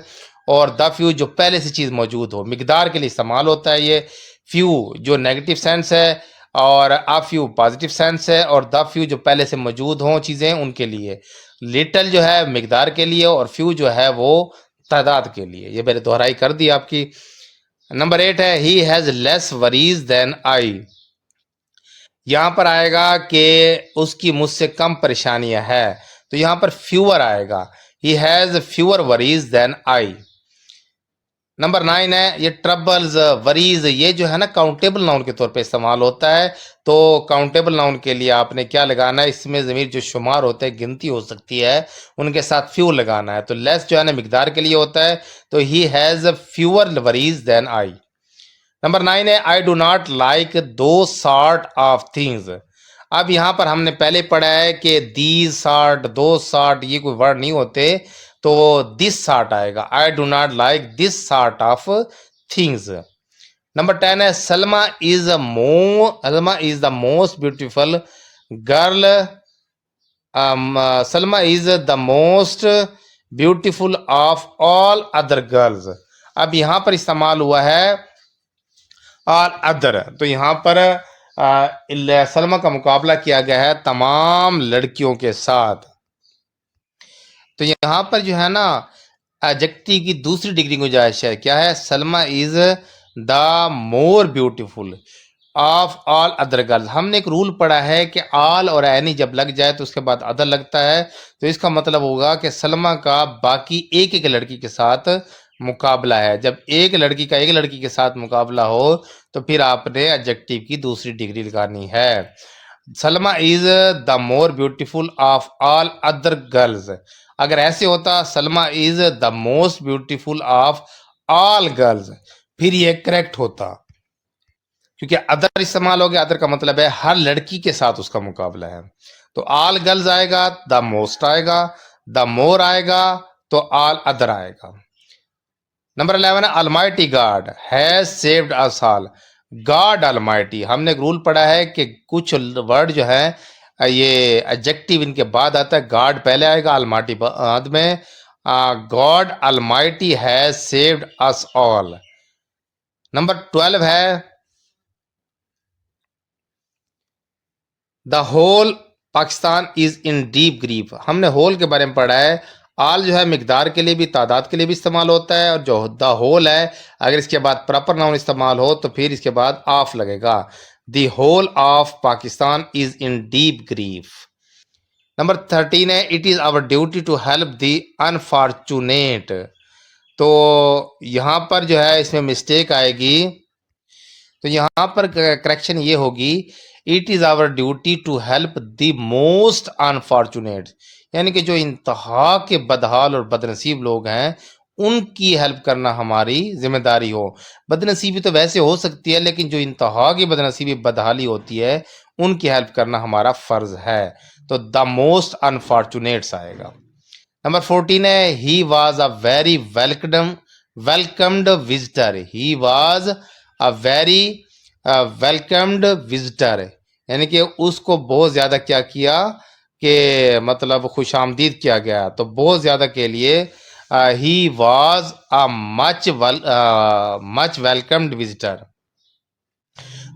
और द फ्यू जो पहले से चीज मौजूद हो। मिकदार के लिए इस्तेमाल होता है ये। फ्यू जो नेगेटिव सेंस है और अ फ्यू पॉजिटिव सेंस है, और द फ्यू जो पहले से मौजूद हों चीजें उनके लिए। लिटल जो है मिकदार के लिए, और फ्यू जो है वो तादाद के लिए। ये मैंने दोहराई कर दी आपकी। नंबर 8 है he has less worries than I. यहां पर आएगा कि उसकी मुझसे कम परेशानियां है, तो यहां पर फ्यूअर आएगा। He has fewer worries than I. Number 9 है ये ट्रबल्स वरीज, ये जो है ना काउंटेबल नाउन के तौर पे इस्तेमाल होता है। तो काउंटेबल नाउन के लिए आपने क्या लगाना है, इसमें ज़मीर जो शुमार होते हैं, गिनती हो सकती है, उनके साथ फ्यू लगाना है। तो लेस जो है ना मिकदार के लिए होता है, तो he has fewer worries than I. Number 9 है I do not like those sort of things. अब यहाँ पर हमने पहले पढ़ा है कि दीज सॉर्ट, दो सॉर्ट ये कोई वर्ड नहीं होते, तो दिस सॉर्ट आएगा। आई do not like this sort of things. Number 10 है Salma is the most beautiful girl. Salma is the most beautiful of all other girls. अब यहां पर इस्तेमाल हुआ है ऑल अदर, तो यहां पर सलमा का मुकाबला किया गया है तमाम लड़कियों के साथ। तो यहां पर जो है ना एडजेक्टिव की दूसरी डिग्री गुंजाइश है, क्या है, Salma is the more beautiful of all other girls. हमने एक रूल पढ़ा है कि ऑल और एनी जब लग जाए तो उसके बाद अदर लगता है, तो इसका मतलब होगा कि सलमा का बाकी एक एक लड़की के साथ मुकाबला है। जब एक लड़की का एक लड़की के साथ मुकाबला हो तो फिर आपने एडजेक्टिव की दूसरी डिग्री लगानी है। Salma is the more beautiful of all other girls. अगर ऐसे होता Salma is the most beautiful of all girls, फिर ये करेक्ट होता, क्योंकि अदर इस्तेमाल हो गया। अदर का मतलब है हर लड़की के साथ उसका मुकाबला है। तो ऑल गर्ल्स आएगा, द मोस्ट आएगा, द मोर आएगा, तो ऑल अदर आएगा। नंबर 11 है Almighty God has saved us all. God Almighty, हमने एक रूल पढ़ा है कि कुछ वर्ड जो है ये एडजेक्टिव इनके बाद आता है, गॉड पहले आएगा, अलमाइटी बाद में। God almighty has saved us all. Number 12 है the whole Pakistan is in deep grief. हमने होल के बारे में पढ़ा है। आल जो है मिकदार के लिए भी, तादाद के लिए भी इस्तेमाल होता है, और जो द होल है अगर इसके बाद प्रॉपर नाउन इस्तेमाल हो तो फिर इसके बाद ऑफ लगेगा। The whole of Pakistan is in deep grief. Number 13 है it is our duty to help the unfortunate. तो यहां पर जो है इसमें मिस्टेक आएगी, तो यहां पर करेक्शन ये होगी it is our duty to help the most unfortunate, यानी कि जो इंतहा के बदहाल और बदनसीब लोग हैं उनकी हेल्प करना हमारी जिम्मेदारी हो। बदनसीबी तो वैसे हो सकती है, लेकिन जो इंतहा की बदनसीबी बदहाली होती है उनकी हेल्प करना हमारा फर्ज है। तो द मोस्ट अनफॉर्चुनेट्स आएगा। नंबर 14 है he was a very welcomed visitor. He was a very welcomed visitor, यानी कि उसको बहुत ज़्यादा क्या किया कि मतलब खुश आमदीद किया गया। तो बहुत ज़्यादा के लिए he was a much welcomed visitor.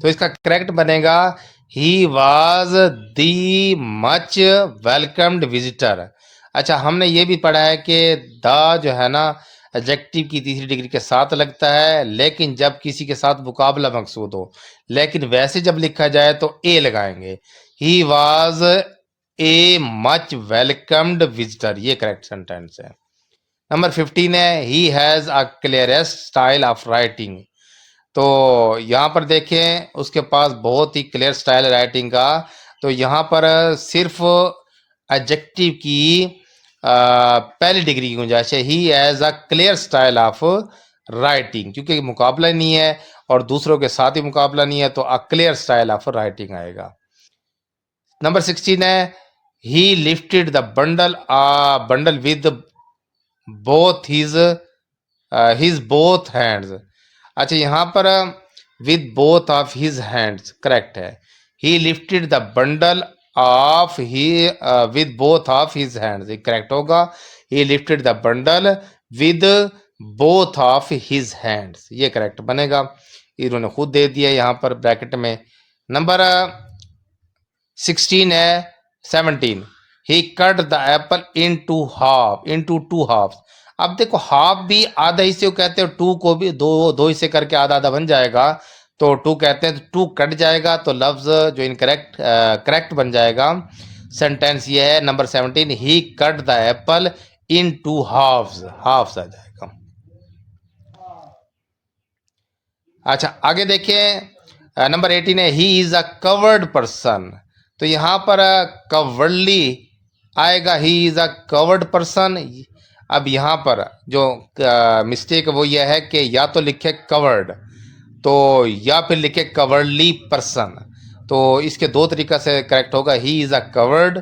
तो इसका करेक्ट बनेगा he was the much welcomed visitor. अच्छा, हमने ये भी पढ़ा है कि द जो है ना एडजेक्टिव की तीसरी डिग्री के साथ लगता है, लेकिन जब किसी के साथ मुकाबला मकसूद हो। लेकिन वैसे जब लिखा जाए तो ए लगाएंगे। He was a much welcomed visitor, ये करेक्ट सेंटेंस है। नंबर 15 है he has a clearest style of writing. तो यहाँ पर देखें उसके पास बहुत ही क्लियर स्टाइल राइटिंग का। तो यहाँ पर सिर्फ एडजेक्टिव की पहली डिग्री की गुंजाइश है। He has a clear style of writing, क्योंकि मुकाबला नहीं है और दूसरों के साथ ही मुकाबला नहीं है, तो a clear style of writing आएगा। नंबर 16 है he lifted the bundle with both his both hands. अच्छा, यहाँ पर with both of his hands correct है। He lifted the bundle of he with both of his hands, ये correct होगा। He lifted the bundle with both of his hands, ये correct बनेगा, इन्होंने खुद दे दिया यहाँ पर ब्रैकेट में। नंबर 16 है 17, he cut the apple into half, into two half. अब देखो हाफ भी आधा हिस्से को कहते हैं, टू को भी दो दो हिस्से करके आधा आधा बन जाएगा, तो टू कहते हैं, तो टू कट जाएगा, तो लफ्ज जो इनकरेक्ट करेक्ट बन जाएगा। सेंटेंस ये है number 17, he cut the apple into halves, halves आ जाएगा। अच्छा आगे देखिए नंबर 18 है he is a coward person, तो यहाँ पर कवर्डली आएगा, he is a coward person. अब यहाँ पर जो मिस्टेक वो ये है कि या तो लिखे कवर्ड तो या फिर लिखे कवर्डली पर्सन, तो इसके दो तरीका से करेक्ट होगा, ही इज अ कवर्ड।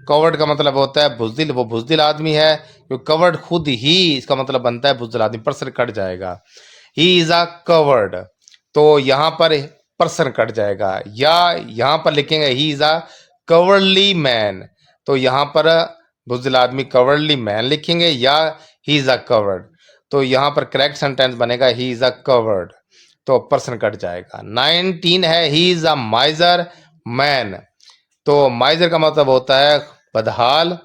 कवर्ड का मतलब होता है बुजदिल, वो बुजदिल आदमी है, क्योंकि कवर्ड खुद ही इसका मतलब बनता है बुजदिल आदमी, पर्सन कट जाएगा, ही इज अ कवर्ड, तो यहाँ पर पर्सन कट जाएगा। या यहाँ पर लिखेंगे ही इज अ कवर्डली मैन, तो यहाँ पर बुजदिल आदमी कवर्डली मैन लिखेंगे, या ही इज अ कवर्ड, तो यहाँ पर करेक्ट सेंटेंस बनेगा ही इज अ कवर्ड, तो पर्सन कट जाएगा। 19 है ही इज अ माइजर मैन, तो माइजर का मतलब होता है बदहाल,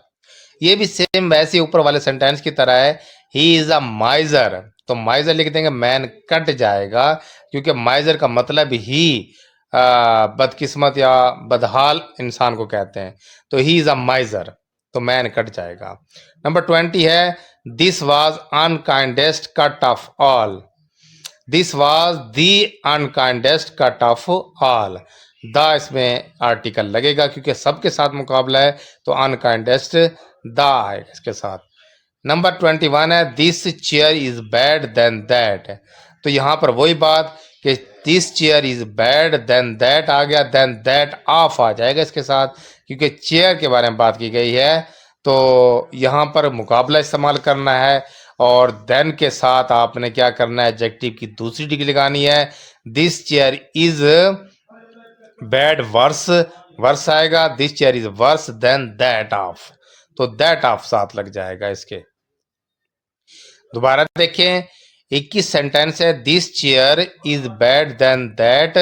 ये भी सेम वैसे ऊपर वाले सेंटेंस की तरह है, ही इज अ माइजर, तो माइजर लिख देंगे, मैन कट जाएगा, क्योंकि माइजर का मतलब ही बदकिस्मत या बदहाल इंसान को कहते हैं, तो ही इज अ माइजर, तो मैन कट जाएगा। नंबर 20 है this was unkindest cut of all, this was the unkindest cut of all, the इसमें आर्टिकल लगेगा क्योंकि सबके साथ मुकाबला है, तो अनकाइंडेस्ट द आएगा इसके साथ। नंबर 21 है this chair is bad than that, तो यहाँ पर वही बात कि this chair is bad than that आ गया, देन दैट ऑफ आ जाएगा इसके साथ, क्योंकि चेयर के बारे में बात की गई है, तो यहाँ पर मुकाबला इस्तेमाल करना है, और देन के साथ आपने क्या करना है, एडजेक्टिव की दूसरी डिग्री लगानी है, this chair is bad worse, worse आएगा, this chair is worse than that of, तो दैट ऑफ साथ लग जाएगा इसके। दोबारा देखें 21 सेंटेंस है this chair is bad than that,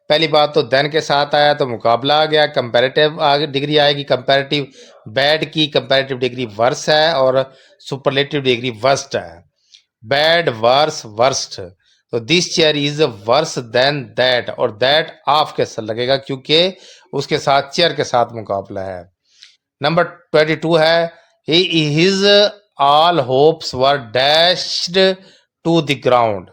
पहली बात तो देन के साथ आया तो मुकाबला आ गया, कंपैरेटिव डिग्री आएगी, कंपैरेटिव बैड की कंपैरेटिव डिग्री वर्स है और सुपरलेटिव डिग्री वर्स्ट है, बैड वर्स वर्स्ट, तो this chair is worse than that, और दैट ऑफ के साथ लगेगा क्योंकि उसके साथ चेयर के साथ मुकाबला है। नंबर 22 है his all hopes were dashed to the ground,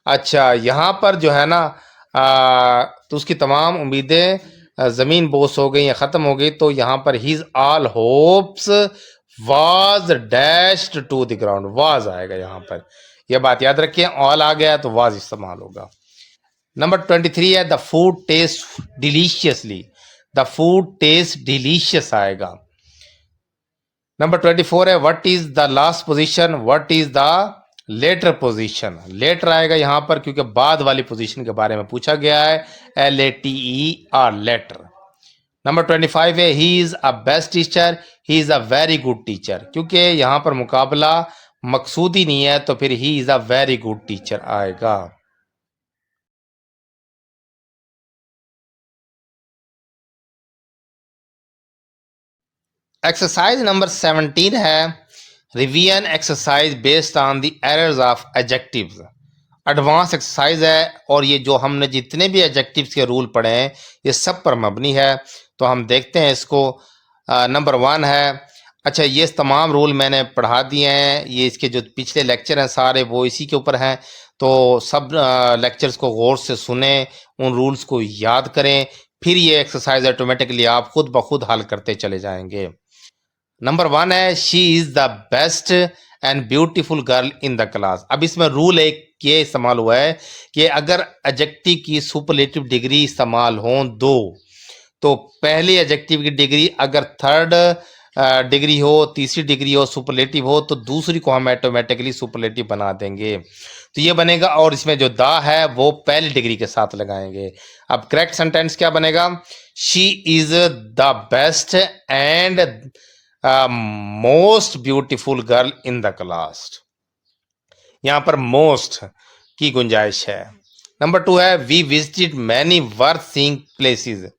अच्छा यहाँ पर जो है ना तो उसकी तमाम उम्मीदें ज़मीन बोस हो गई या ख़त्म हो गई, तो यहाँ पर his all hopes was dashed to the ground, was आएगा यहाँ पर, यह बात याद रखिए, ऑल आ गया तो वाज इस्तेमाल होगा। नंबर 23 है the food taste deliciously, the food taste delicious आएगा। नंबर 24 है what is the last position, what is the latter position, latter आएगा यहाँ पर क्योंकि बाद वाली पोजीशन के बारे में पूछा गया है, LATER लेटर। नंबर 25 है he is a best teacher, he is a very good teacher, क्योंकि यहाँ पर मुकाबला मकसूदी नहीं है, तो फिर ही is a very good teacher आएगा। एक्सरसाइज नंबर 17 है revision exercise based on the errors of adjectives, advance exercise है, और ये जो हमने जितने भी एडजेक्टिव्स के रूल पढ़े हैं ये सब पर मबनी है, तो हम देखते हैं इसको। नंबर 1 है, अच्छा ये तमाम रूल मैंने पढ़ा दिए हैं, ये इसके जो पिछले लेक्चर हैं सारे वो इसी के ऊपर हैं, तो सब लेक्चर्स को गौर से सुने, उन रूल्स को याद करें, फिर ये एक्सरसाइज ऑटोमेटिकली आप खुद ब खुद हल करते चले जाएंगे। नंबर 1 है she is the best and beautiful girl in the class, अब इसमें रूल एक ये इस्तेमाल हुआ है कि अगर एडजेक्टिव की सुपरलेटिव डिग्री इस्तेमाल हो दो, तो पहले एडजेक्टिव की डिग्री अगर थर्ड डिग्री हो, तीसरी डिग्री हो, सुपरलेटिव हो, तो दूसरी को हम ऑटोमेटिकली सुपरलेटिव बना देंगे, तो ये बनेगा, और इसमें जो द है वो पहली डिग्री के साथ लगाएंगे। अब करेक्ट सेंटेंस क्या बनेगा, she is the best and most beautiful girl in the class, यहाँ पर मोस्ट की गुंजाइश है। नंबर 2 है we visited many worth seeing places.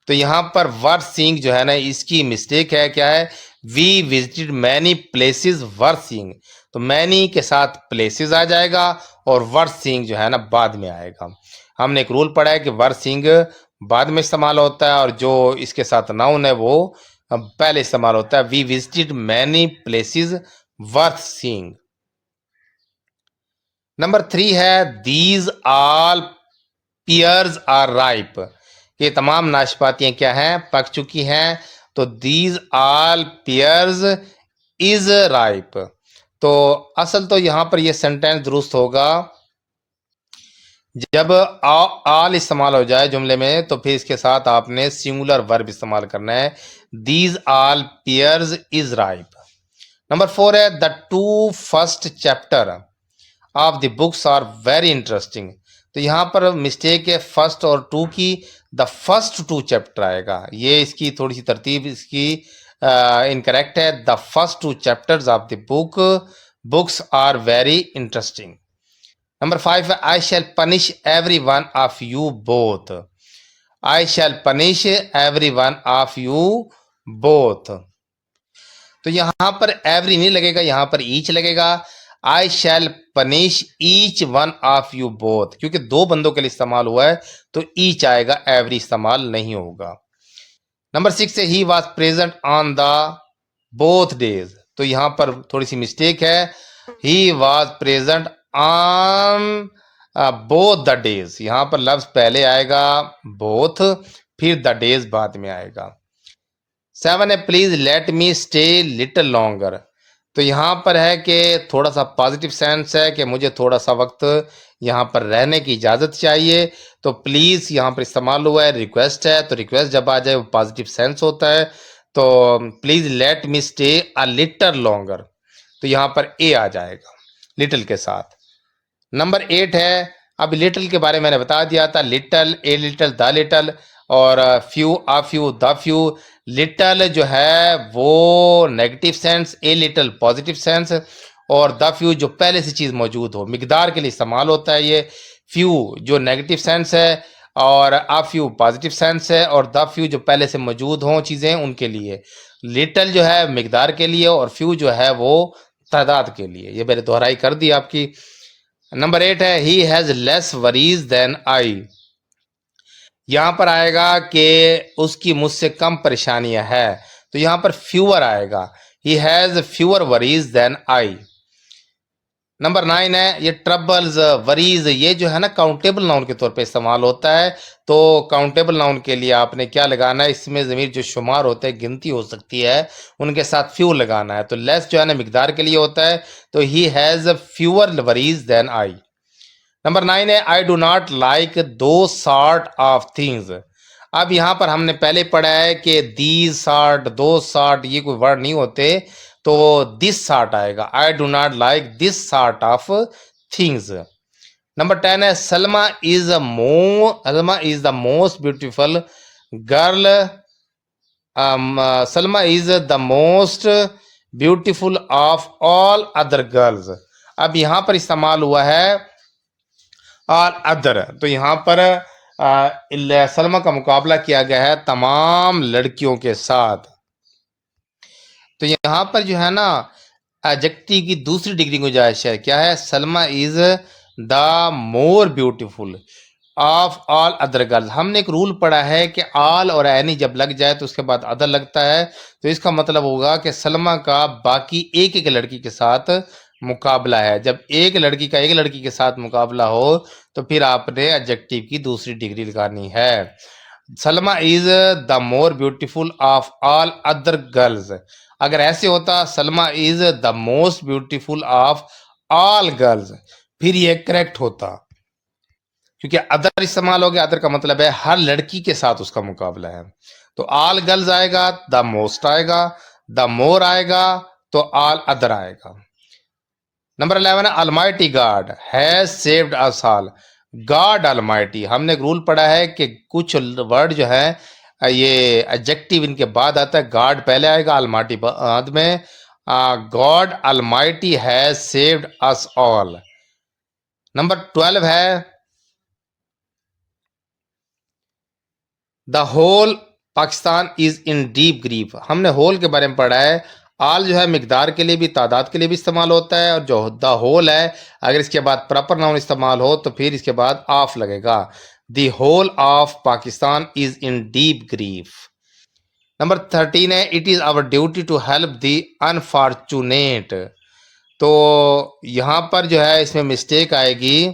तो यहाँ पर वर्थ सीइंग जो है ना, इसकी मिस्टेक है। क्या है? We visited many places worth seeing. तो मैनी के साथ प्लेसेस आ जाएगा और वर्थ सीइंग जो है ना बाद में आएगा। हमने एक रूल पढ़ा है कि वर्थ सीइंग बाद में इस्तेमाल होता है और जो इसके साथ नाउन है वो पहले इस्तेमाल होता है। We visited many places worth seeing. Number 3 है these all pears are ripe. ये तमाम नाशपातियां क्या हैं? पक चुकी हैं। तो these all pears is ripe. तो असल तो यहां पर यह सेंटेंस दुरुस्त होगा जब आल इस्तेमाल हो जाए जुमले में, तो फिर इसके साथ आपने सिंगुलर वर्ब इस्तेमाल करना है। These all pears is ripe. Number 4 है the two first chapter of the books are very interesting. तो यहाँ पर मिस्टेक है फर्स्ट और टू की। द फर्स्ट टू चैप्टर आएगा। ये इसकी थोड़ी सी तरतीब इसकी इनकरेक्ट है। The first two chapters of the books are very interesting. Number 5 है I shall punish every one of you both. I shall punish every one of you both. तो यहां पर एवरी नहीं लगेगा, यहां पर ईच लगेगा। I shall punish each one of you both, क्योंकि दो बंदों के लिए इस्तेमाल हुआ है तो ईच आएगा, एवरी इस्तेमाल नहीं होगा। नंबर 6 है he was present on the both days. तो यहां पर थोड़ी सी मिस्टेक है। He was present on both the days. यहां पर लफ्ज पहले आएगा बोथ, फिर द डेज बाद में आएगा। 7 है please let me stay little longer. तो यहाँ पर है कि थोड़ा सा पॉजिटिव सेंस है कि मुझे थोड़ा सा वक्त यहाँ पर रहने की इजाज़त चाहिए। तो प्लीज़ यहाँ पर इस्तेमाल हुआ है, रिक्वेस्ट है। तो रिक्वेस्ट जब आ जाए वो पॉजिटिव सेंस होता है। तो please let me stay a little longer, तो यहाँ पर ए आ जाएगा लिटिल के साथ। नंबर 8 है, अब लिटिल के बारे में मैंने बता दिया था। Little, a little, the little और few, a few, the few. Little जो है वो negative sense, a little positive sense और द फ्यू जो पहले से चीज़ मौजूद हो, मिकदार के लिए इस्तेमाल होता है ये। फ्यू जो नेगेटिव सेंस है और आ फ्यू पॉजिटिव सेंस है और द फ्यू जो पहले से मौजूद हों चीज़ें उनके लिए। लिटिल जो है मिकदार के लिए और फ्यू जो है वो तादाद के लिए। ये मैंने दोहराई कर दी आपकी। नंबर 8 है he has less worries than I. यहां पर आएगा कि उसकी मुझसे कम परेशानियां हैं, तो यहां पर फ्यूअर आएगा। He has fewer worries than I. Number 9 है ये ट्रबल्स, वरीज, ये जो है ना काउंटेबल नाउन के तौर पे इस्तेमाल होता है। तो काउंटेबल नाउन के लिए आपने क्या लगाना है? इसमें ज़मीर जो शुमार होते हैं, गिनती हो सकती है, उनके साथ फ्यू लगाना है। तो लेस जो है ना मिकदार के लिए होता है। तो he has fewer worries than I. Number 9 है I do not like those sort of things. अब यहाँ पर हमने पहले पढ़ा है कि दीज सॉर्ट, दो सॉर्ट ये कोई वर्ड नहीं होते, तो दिस सॉर्ट आएगा। आई do not like this sort of things. Number 10 है Salma is the most beautiful girl. Salma is the most beautiful of all other girls. अब यहाँ पर इस्तेमाल हुआ है और अदर, तो यहाँ पर सलमा का मुकाबला किया गया है तमाम लड़कियों के साथ। तो यहाँ पर जो है ना एडजेक्टिव की दूसरी डिग्री गुंजाइश है। क्या है? Salma is the more beautiful of all other girls. हमने एक रूल पढ़ा है कि ऑल और एनी जब लग जाए तो उसके बाद अदर लगता है। तो इसका मतलब होगा कि सलमा का बाकी एक एक लड़की के साथ मुकाबला है। जब एक लड़की का एक लड़की के साथ मुकाबला हो तो फिर आपने एडजेक्टिव की दूसरी डिग्री लगानी है। Salma is the more beautiful of all other girls. अगर ऐसे होता Salma is the most beautiful of all girls, फिर ये करेक्ट होता, क्योंकि अदर इस्तेमाल हो गया। अदर का मतलब है हर लड़की के साथ उसका मुकाबला है। तो ऑल गर्ल्स आएगा, द मोस्ट आएगा, द मोर आएगा, तो ऑल अदर आएगा। नंबर 11 है Almighty God has saved us all. God Almighty, हमने एक रूल पढ़ा है कि कुछ वर्ड जो है ये एडजेक्टिव इनके बाद आता है। गॉड पहले आएगा, अलमाइटी बाद में। God almighty has saved us all. Number 12 है the whole Pakistan is in deep grief. हमने होल के बारे में पढ़ा है। आल जो है मिकदार के लिए भी, तादाद के लिए भी इस्तेमाल होता है, और जो द होल है अगर इसके बाद प्रॉपर नाउन इस्तेमाल हो तो फिर इसके बाद ऑफ लगेगा। The whole of Pakistan is in deep grief. Number 13 है it is our duty to help the unfortunate. तो यहां पर जो है इसमें मिस्टेक आएगी,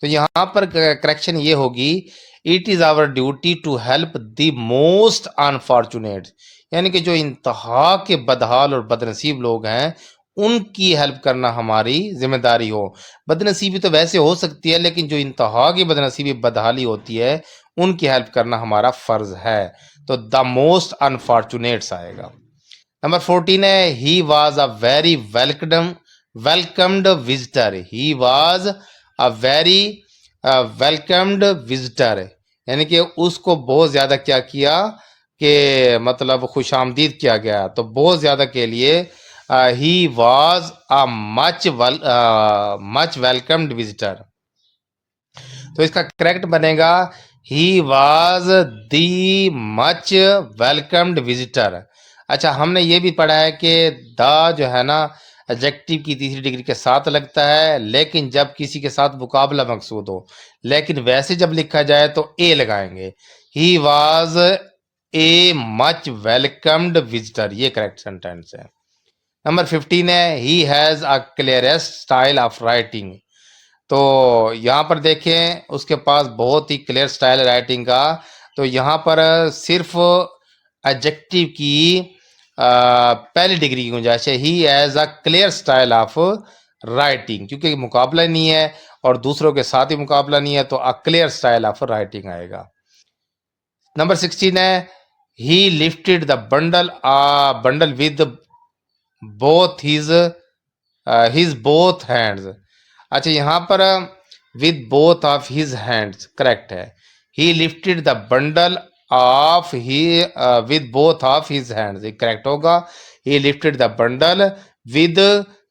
तो यहां पर करेक्शन ये होगी it is our duty to help the most unfortunate, यानी कि जो इंतहा के बदहाल और बदनसीब लोग हैं उनकी हेल्प करना हमारी जिम्मेदारी हो। बदनसीबी तो वैसे हो सकती है, लेकिन जो इंतहा की बदनसीबी बदहाली होती है उनकी हेल्प करना हमारा फर्ज है। तो द मोस्ट अनफॉर्चुनेट्स आएगा। नंबर 14 है he was a very welcomed visitor. He was a very welcomed visitor, यानी कि उसको बहुत ज़्यादा क्या किया कि मतलब खुशामदीद किया गया। तो बहुत ज़्यादा के लिए he was a much welcomed visitor. तो इसका करेक्ट बनेगा he was the much welcomed visitor. अच्छा, हमने ये भी पढ़ा है कि द जो है ना एडजेक्टिव की तीसरी डिग्री के साथ लगता है, लेकिन जब किसी के साथ मुकाबला मकसूद हो। लेकिन वैसे जब लिखा जाए तो ए लगाएंगे। He was a much welcomed visitor, ये करेक्ट सेंटेंस है। नंबर 15 है he has a clearest style of writing. तो यहाँ पर देखें उसके पास बहुत ही क्लियर स्टाइल है राइटिंग का। तो यहाँ पर सिर्फ एडजेक्टिव की पहली डिग्री की गुंजाइश है। He has a clear style of writing, क्योंकि मुकाबला नहीं है और दूसरों के साथ ही मुकाबला नहीं है, तो a clear style of writing आएगा। नंबर 16 है he lifted the bundle with both his both hands. अच्छा, यहाँ पर with both of his hands correct है। He lifted the bundle of he with both of his hands, ये correct होगा। He lifted the bundle with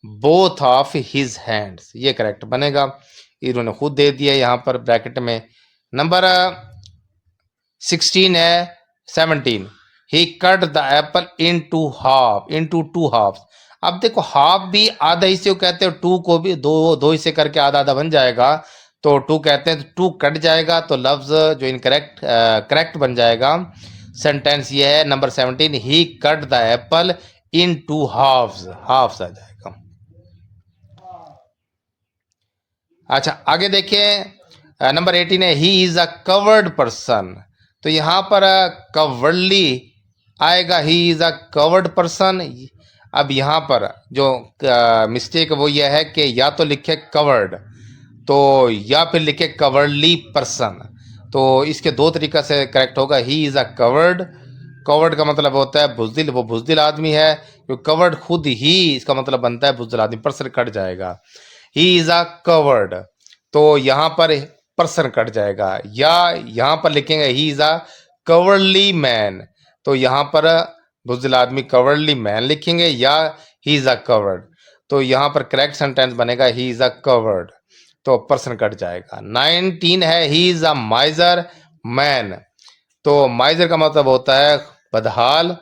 both of his hands, ये correct बनेगा। इन्होंने खुद दे दिया यहाँ पर ब्रैकेट में। नंबर 16 है 17 he cut the apple into half. अब देखो हाफ भी आधा हिस्से को कहते हैं, टू को भी दो हिस्से करके आधा आधा बन जाएगा, तो टू कहते हैं, तो टू कट जाएगा, तो लफ्ज जो इनकरेक्ट करेक्ट बन जाएगा। सेंटेंस ये है number 17 he cut the apple into halves, halves आ जाएगा। अच्छा, आगे देखिए नंबर 18 है he is a coward person. तो यहाँ पर कवर्डली आएगा, he is a coward person. अब यहाँ पर जो मिस्टेक वो यह है कि या तो लिखे कवर्ड तो या फिर लिखे कवर्डली पर्सन। तो इसके दो तरीका से करेक्ट होगा। ही इज अ कवर्ड, कवर्ड का मतलब होता है बुजदिल, वो बुजदिल आदमी है। क्योंकि कवर्ड खुद ही इसका मतलब बनता है बुजदिल आदमी, पर्सन कट जाएगा। ही इज अ कवर्ड, तो यहाँ पर पर्सन कट जाएगा। या यहाँ पर लिखेंगे ही इज अ कवर्डली मैन, तो यहाँ पर बुजदिल आदमी कवर्डली मैन लिखेंगे, या ही इज अ कवर्ड। तो यहाँ पर करेक्ट सेंटेंस बनेगा ही इज अ कवर्ड, तो पर्सन कट जाएगा। 19 है ही इज अ माइजर मैन। तो माइजर का मतलब होता है बदहाल।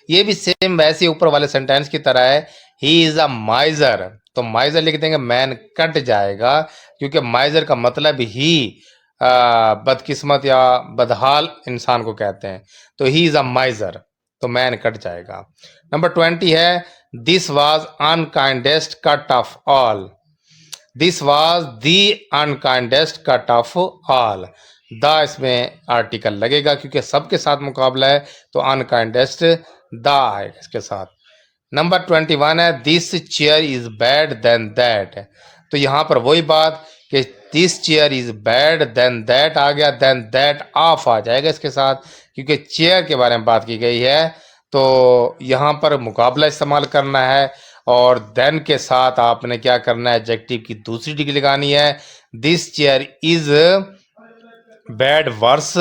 ये भी सेम वैसे ऊपर वाले सेंटेंस की तरह है, ही इज अ माइजर, तो माइजर लिख देंगे, मैन कट जाएगा, क्योंकि माइजर का मतलब ही बदकिस्मत या बदहाल इंसान को कहते हैं। तो ही इज अ माइजर, तो मैन कट जाएगा। नंबर 20 है this was unkindest cut of all. This was the unkindest cut of all. The इसमें आर्टिकल लगेगा क्योंकि सबके साथ मुकाबला है, तो अनकाइंडेस्ट द आएगा इसके साथ। नंबर 21 है this chair is bad than that. तो यहाँ पर वही बात कि this chair is bad than that आ गया, देन दैट ऑफ आ जाएगा इसके साथ, क्योंकि चेयर के बारे में बात की गई है। तो यहाँ पर मुकाबला इस्तेमाल करना है, और देन के साथ आपने क्या करना है, एडजेक्टिव की दूसरी डिग्री लगानी है। This chair is bad worse,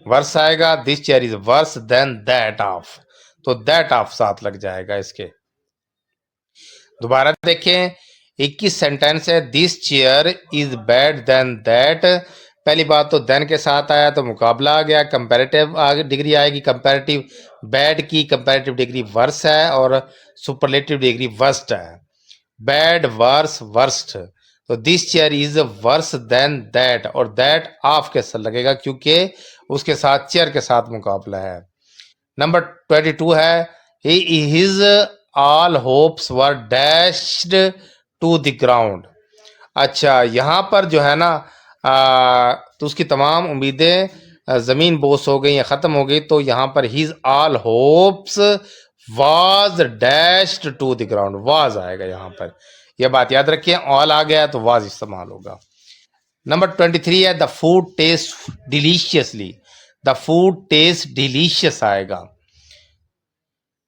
worse आएगा, this chair is worse than that of, तो दैट ऑफ साथ लग जाएगा इसके। दोबारा देखें 21 सेंटेंस है। This chair is bad than that. पहली बात तो देन के साथ आया तो मुकाबला आ गया, कंपैरेटिव डिग्री आएगी। कंपैरेटिव बैड की कंपैरेटिव डिग्री वर्स है और सुपरलेटिव डिग्री वर्स्ट है। Bad, worse, worst. तो this chair is worse than that, और दैट ऑफ के साथ लगेगा क्योंकि उसके साथ चेयर के साथ मुकाबला है। नंबर 22 है his all hopes were dashed to the ground. अच्छा, यहाँ पर जो है ना तो उसकी तमाम उम्मीदें ज़मीन बोस हो गई या ख़त्म हो गई, तो यहाँ पर his all hopes was dashed to the ground, was आएगा यहाँ पर। यह बात याद रखिए, ऑल आ गया तो वाज इस्तेमाल होगा। नंबर 23 है the food taste deliciously. The food taste delicious आएगा।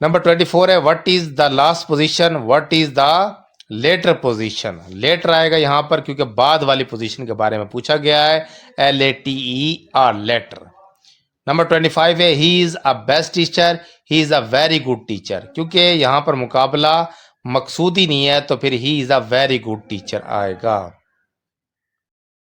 नंबर 24 है what is the last position, what is the latter position. Latter आएगा यहाँ पर क्योंकि बाद वाली पोजीशन के बारे में पूछा गया है, LATER, लेटर। नंबर 25 है he is a best teacher, he is a very good teacher. क्योंकि यहाँ पर मुकाबला मकसूदी नहीं है तो फिर ही is a very good teacher आएगा।